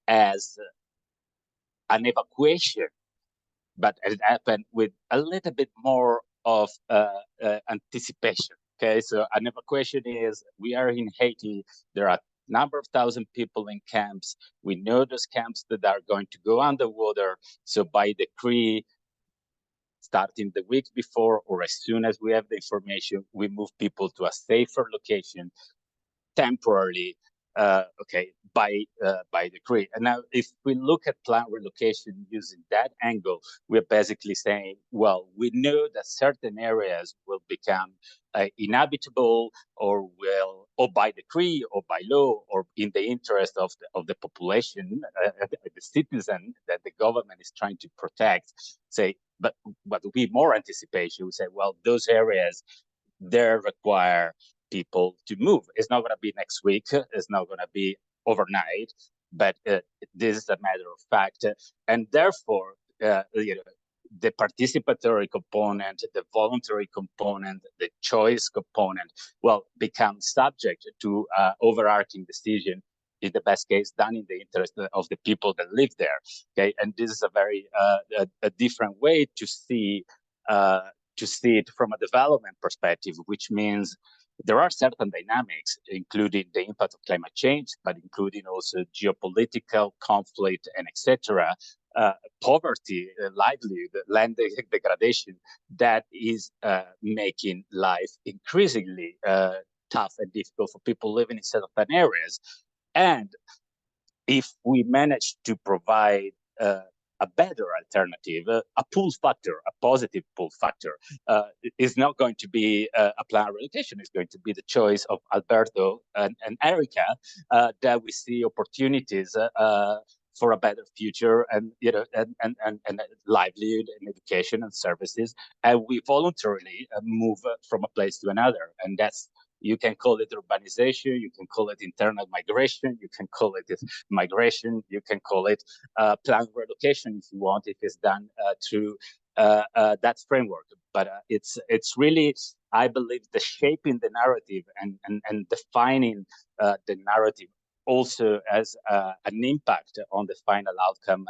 as an evacuation, but it happened with a little bit more of anticipation. Okay, so an evacuation is, we are in Haiti, there are a number of thousand people in camps. We know those camps that are going to go underwater. So by decree, starting the week before, or as soon as we have the information, we move people to a safer location temporarily, by decree. And now, if we look at planned relocation using that angle, we're basically saying, well, we know that certain areas will become inhabitable, or by decree, or by law, or in the interest of the population, the citizen that the government is trying to protect. Say, but we more anticipation. We say, well, those areas, they require people to move. It's not going to be next week. It's not going to be overnight, but this is a matter of fact. And therefore, the participatory component, the voluntary component, the choice component, well, become subject to overarching decision, in the best case, done in the interest of the people that live there. Okay, and this is a very a different way to see it from a development perspective, which means there are certain dynamics, including the impact of climate change, but including also geopolitical conflict and etc., poverty, livelihood, land degradation, that is making life increasingly tough and difficult for people living in certain areas. And if we manage to provide a better alternative, a pull factor, a positive pull factor, is not going to be a planned relocation. It's going to be the choice of Alberto and Erica, that we see opportunities for a better future, and and livelihood and education and services, and we voluntarily move from a place to another. And that's, you can call it urbanization, you can call it internal migration, you can call it migration, you can call it planned relocation if you want, if it's done through that framework. But it's really, I believe, the shaping the narrative and defining the narrative also has an impact on the final outcome,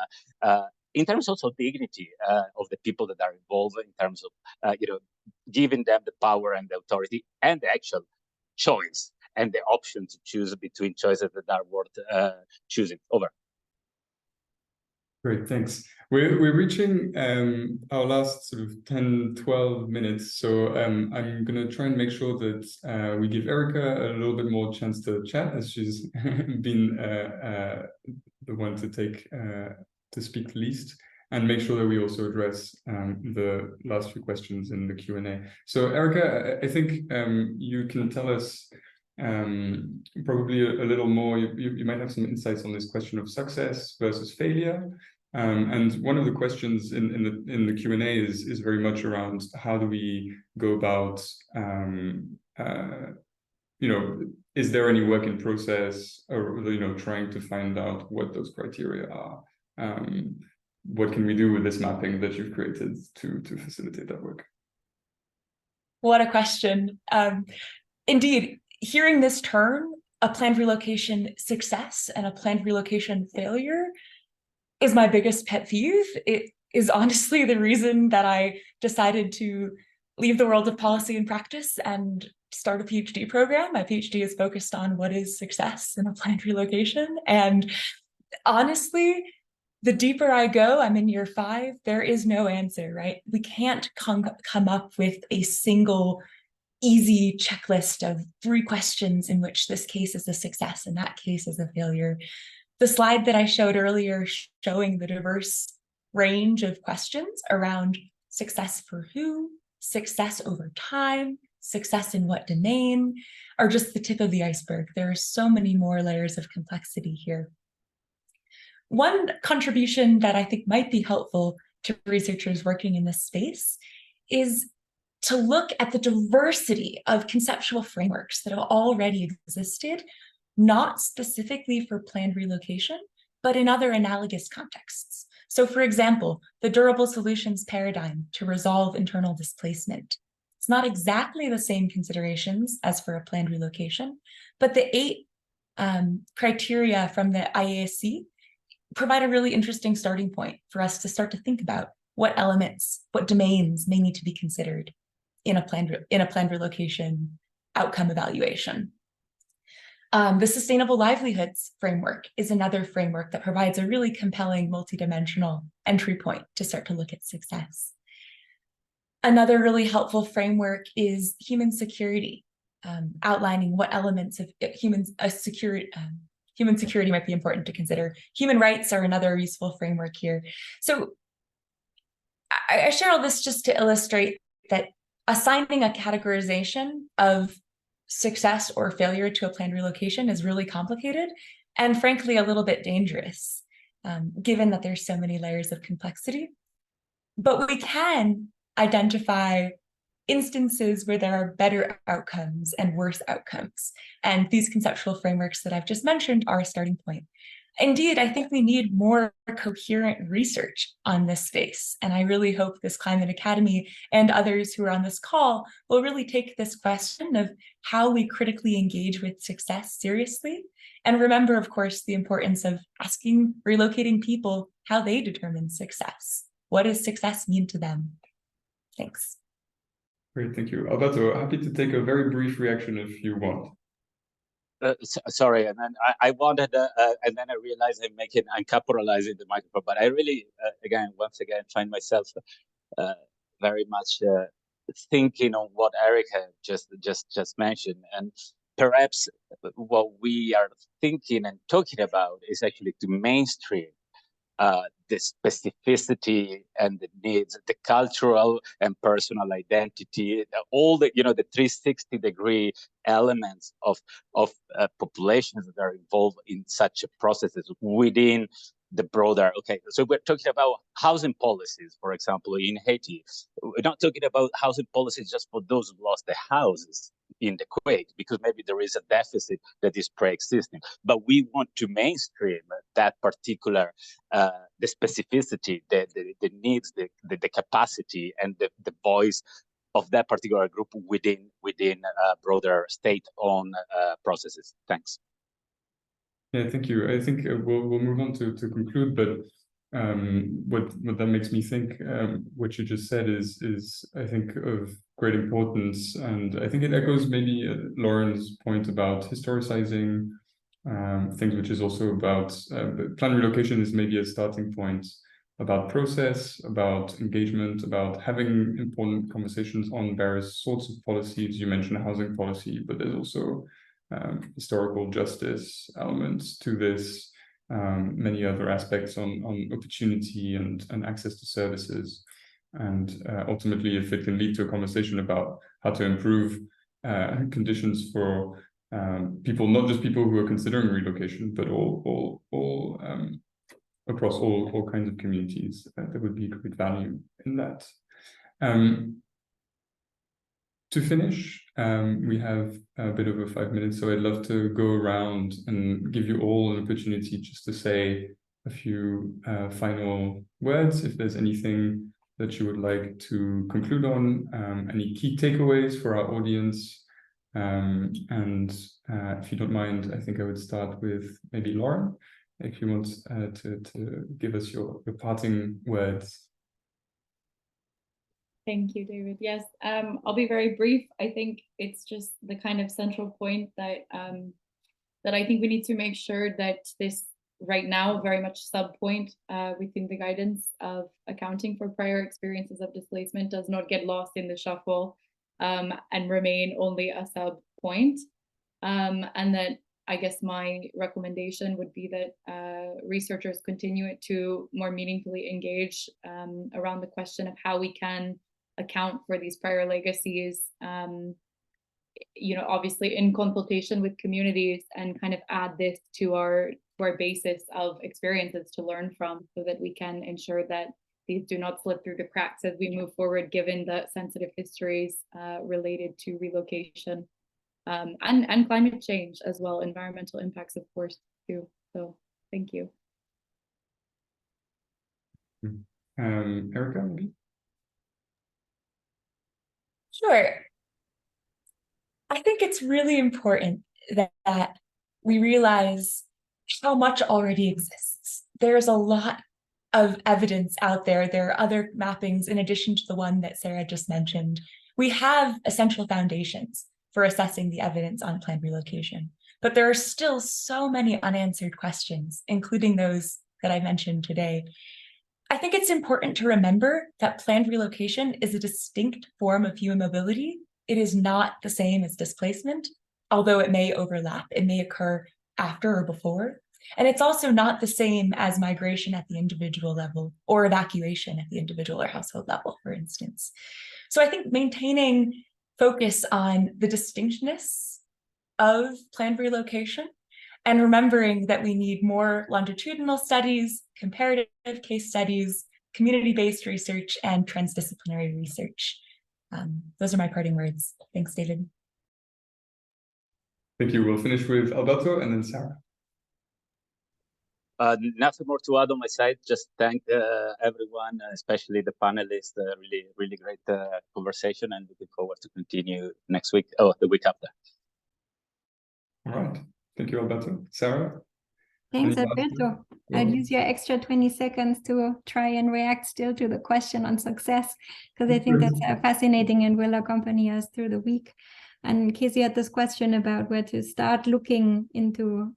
in terms also of dignity of the people that are involved, in terms of giving them the power and the authority and the actual choice and the option to choose between choices that are worth choosing. Over. Great, thanks. We're reaching our last sort of 10, 12 minutes. So I'm going to try and make sure that we give Erica a little bit more chance to chat, as she's been the one to speak least, and make sure that we also address the last few questions in the Q&A. So Erica, I think you can tell us probably a little more. You might have some insights on this question of success versus failure. And one of the questions in the Q&A is very much around how do we go about, is there any work in process, or trying to find out what those criteria are? What can we do with this mapping that you've created to facilitate that work? What a question. Indeed, hearing this term, a planned relocation success and a planned relocation failure, is my biggest pet peeve. It is honestly the reason that I decided to leave the world of policy and practice and start a PhD program. My PhD is focused on what is success in a planned relocation. And honestly, the deeper I go, I'm in year 5, there is no answer, right? We can't come up with a single easy checklist of 3 questions in which this case is a success and that case is a failure. The slide that I showed earlier showing the diverse range of questions around success for who, success over time, success in what domain, are just the tip of the iceberg. There are so many more layers of complexity here. One contribution that I think might be helpful to researchers working in this space is to look at the diversity of conceptual frameworks that have already existed, not specifically for planned relocation, but in other analogous contexts. So for example, the durable solutions paradigm to resolve internal displacement. It's not exactly the same considerations as for a planned relocation, but the 8 criteria from the IASC provide a really interesting starting point for us to start to think about what elements, what domains may need to be considered in a planned relocation outcome evaluation. The sustainable livelihoods framework is another framework that provides a really compelling multidimensional entry point to start to look at success. Another really helpful framework is human security, outlining what elements of human security might be important to consider. Human rights are another useful framework here. So I share all this just to illustrate that assigning a categorization of success or failure to a planned relocation is really complicated and frankly a little bit dangerous, given that there's so many layers of complexity. But we can identify instances where there are better outcomes and worse outcomes. And these conceptual frameworks that I've just mentioned are a starting point. Indeed, I think we need more coherent research on this space. And I really hope this Climate Academy and others who are on this call will really take this question of how we critically engage with success seriously. And remember, of course, the importance of asking relocating people how they determine success. What does success mean to them? Thanks. Great, thank you. Alberto, happy to take a very brief reaction if you want. Sorry, and then I wanted, and then I realized I'm capitalizing the microphone, but I really, once again, find myself very much thinking on what Erica just mentioned, and perhaps what we are thinking and talking about is actually to mainstream the specificity and the needs, the cultural and personal identity, all the, the 360-degree elements of populations that are involved in such processes within the broader, so we're talking about housing policies, for example, in Haiti. We're not talking about housing policies just for those who lost their houses in the quake, because maybe there is a deficit that is pre-existing, but we want to mainstream that particular, the specificity, the needs, the capacity, and the voice of that particular group within broader state-owned processes. Thanks. Yeah, thank you. I think we'll move on to conclude, but what that makes me think, what you just said is I think of great importance, and I think it echoes maybe Lauren's point about historicizing things, which is also about planned relocation is maybe a starting point about process, about engagement, about having important conversations on various sorts of policies. You mentioned housing policy, but there's also historical justice elements to this, many other aspects on opportunity and access to services. And ultimately, if it can lead to a conversation about how to improve conditions for people, not just people who are considering relocation, but all across all kinds of communities, there would be great value in that. To finish, we have a bit over 5 minutes, so I'd love to go around and give you all an opportunity just to say a few final words, if there's anything that you would like to conclude on, any key takeaways for our audience. And if you don't mind, I think I would start with maybe Lauren, if you want to give us your parting words. Thank you, David. Yes, I'll be very brief. I think it's just the kind of central point that that I think we need to make sure that this right now very much sub point within the guidance of accounting for prior experiences of displacement does not get lost in the shuffle and remain only a sub point. And that I guess my recommendation would be that researchers continue to more meaningfully engage around the question of how we can account for these prior legacies obviously in consultation with communities, and kind of add this to our basis of experiences to learn from, so that we can ensure that these do not slip through the cracks as we move forward, given the sensitive histories related to relocation and climate change as well, environmental impacts, of course, too. So thank you. Erica, maybe? Sure. I think it's really important that we realize how much already exists. There's a lot of evidence out there. There are other mappings in addition to the one that Sarah just mentioned. We have essential foundations for assessing the evidence on planned relocation, but there are still so many unanswered questions, including those that I mentioned today. I think it's important to remember that planned relocation is a distinct form of human mobility. It is not the same as displacement, although it may overlap. It may occur after or before. And it's also not the same as migration at the individual level or evacuation at the individual or household level, for instance. So I think maintaining focus on the distinctness of planned relocation and remembering that we need more longitudinal studies, comparative case studies, community-based research, and transdisciplinary research. Those are my parting words. Thanks, David. Thank you. We'll finish with Alberto and then Sarah. Nothing more to add on my side. Just thank everyone, especially the panelists. Really, really great conversation, and looking forward to continue next week or the week after. All right. Thank you, Alberto. Sarah? Thanks, Any last Alberto. words? I'd use your extra 20 seconds to try and react still to the question on success, because I think that's fascinating and will accompany us through the week. And Casey had this question about where to start looking into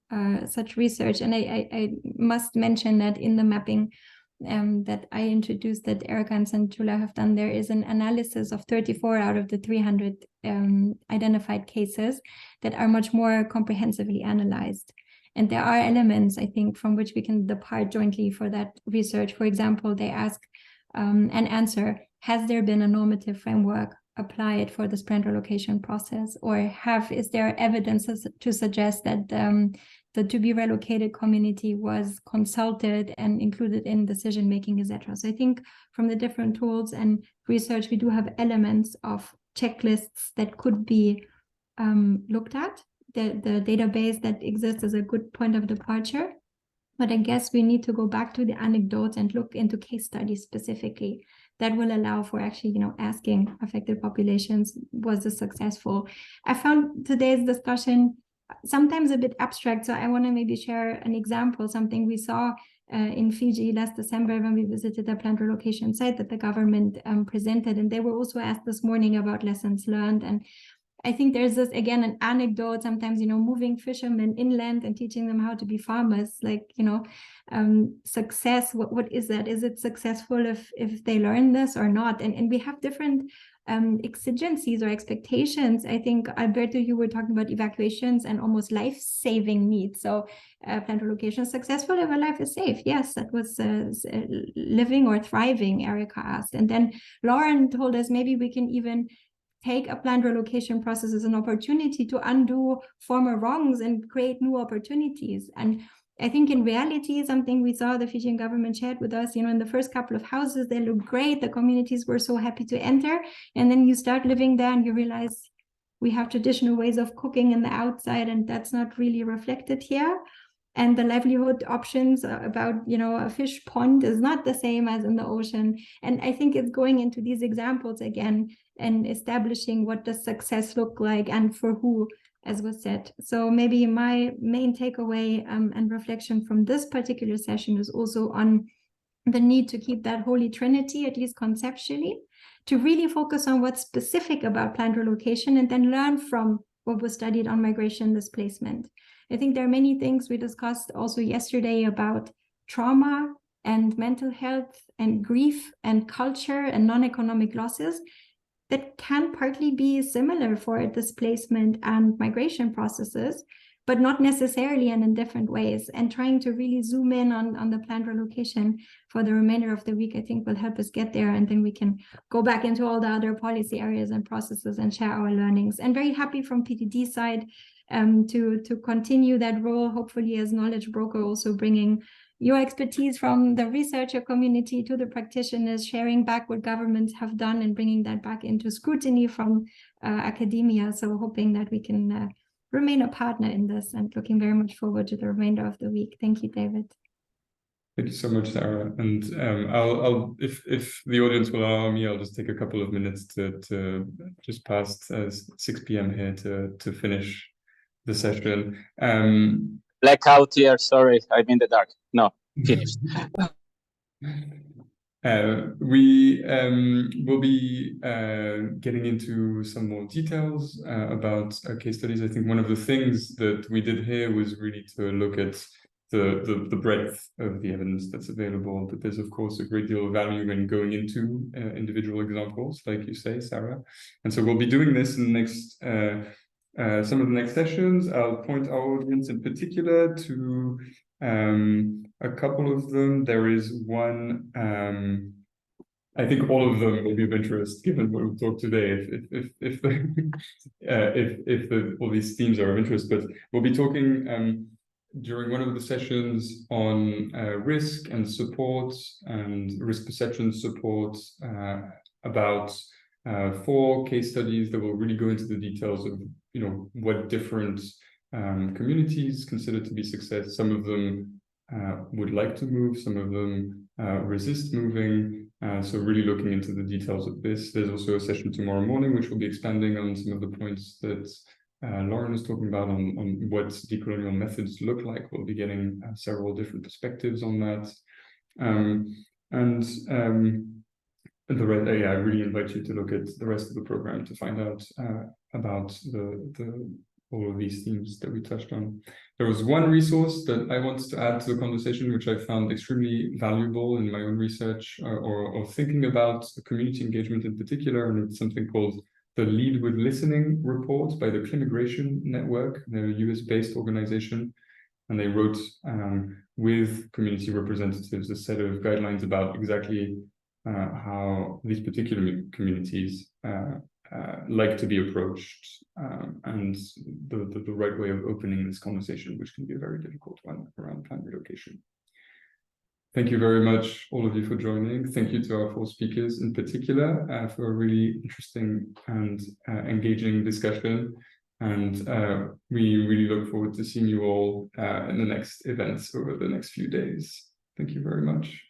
such research. And I must mention that in the mapping that I introduced, that Erica and Santula have done, there is an analysis of 34 out of the 300 identified cases that are much more comprehensively analyzed. And there are elements, I think, from which we can depart jointly for that research. For example, they ask and answer, has there been a normative framework applied for this planned relocation process? Or is there evidence to suggest that the to-be relocated community was consulted and included in decision-making, etc.? So I think from the different tools and research, we do have elements of checklists that could be looked at. The database that exists is a good point of departure, but I guess we need to go back to the anecdotes and look into case studies specifically that will allow for actually, asking affected populations, was this successful? I found today's discussion sometimes a bit abstract, so I want to maybe share an example, something we saw in Fiji last December when we visited a planned relocation site that the government presented, and they were also asked this morning about lessons learned. And I think there's this, again, an anecdote, sometimes, moving fishermen inland and teaching them how to be farmers, like, success, what is that? Is it successful if they learn this or not? And we have different exigencies or expectations. I think, Alberto, you were talking about evacuations and almost life-saving needs. So planned relocation is successful if a life is safe. Yes, that was living or thriving, Erica asked. And then Lauren told us maybe we can even take a planned relocation process as an opportunity to undo former wrongs and create new opportunities. And I think in reality, something we saw the Fijian government shared with us, in the first couple of houses, they look great. The communities were so happy to enter. And then you start living there and you realize we have traditional ways of cooking in the outside, and that's not really reflected here. And the livelihood options about, a fish pond is not the same as in the ocean. And I think it's going into these examples again and establishing what does success look like and for who, as was said. So maybe my main takeaway and reflection from this particular session is also on the need to keep that Holy Trinity, at least conceptually, to really focus on what's specific about planned relocation and then learn from what was studied on migration displacement. I think there are many things we discussed also yesterday about trauma and mental health and grief and culture and non-economic losses that can partly be similar for displacement and migration processes, but not necessarily and in different ways. And trying to really zoom in on the planned relocation for the remainder of the week, I think will help us get there. And then we can go back into all the other policy areas and processes and share our learnings. And very happy from PDD side to continue that role, hopefully as knowledge broker, also bringing your expertise from the researcher community to the practitioners, sharing back what governments have done and bringing that back into scrutiny from academia. So hoping that we can remain a partner in this, and looking very much forward to the remainder of the week. Thank you, David. Thank you so much, Sarah. And I'll if the audience will allow me, I'll just take a couple of minutes to just past 6 p.m. here to finish the session. Blackout here, sorry, I'm in the dark. No, finished. We will be getting into some more details about case studies. I think one of the things that we did here was really to look at the breadth of the evidence that's available, but there's of course a great deal of value in going into individual examples, like you say, Sarah. And so we'll be doing this in the next some of the next sessions. I'll point our audience in particular to a couple of them. There is one, I think all of them will be of interest given what we've talked today, if all these themes are of interest. But we'll be talking during one of the sessions on risk and support and risk perception support about 4 case studies that will really go into the details of what different communities consider to be success. Some of them would like to move, some of them resist moving. So really looking into the details of this. There's also a session tomorrow morning, which will be expanding on some of the points that Lauren was talking about on what decolonial methods look like. We'll be getting several different perspectives on that. I really invite you to look at the rest of the program to find out about all of these themes that we touched on. There was one resource that I wanted to add to the conversation, which I found extremely valuable in my own research or thinking about community engagement in particular, and it's something called the Lead with Listening report by the Climigration Network. They're a US-based organization, and they wrote with community representatives a set of guidelines about exactly how these particular communities like to be approached, and the right way of opening this conversation, which can be a very difficult one around planned relocation. Thank you very much, all of you, for joining. Thank you to our 4 speakers in particular for a really interesting and engaging discussion. And we really look forward to seeing you all in the next events over the next few days. Thank you very much.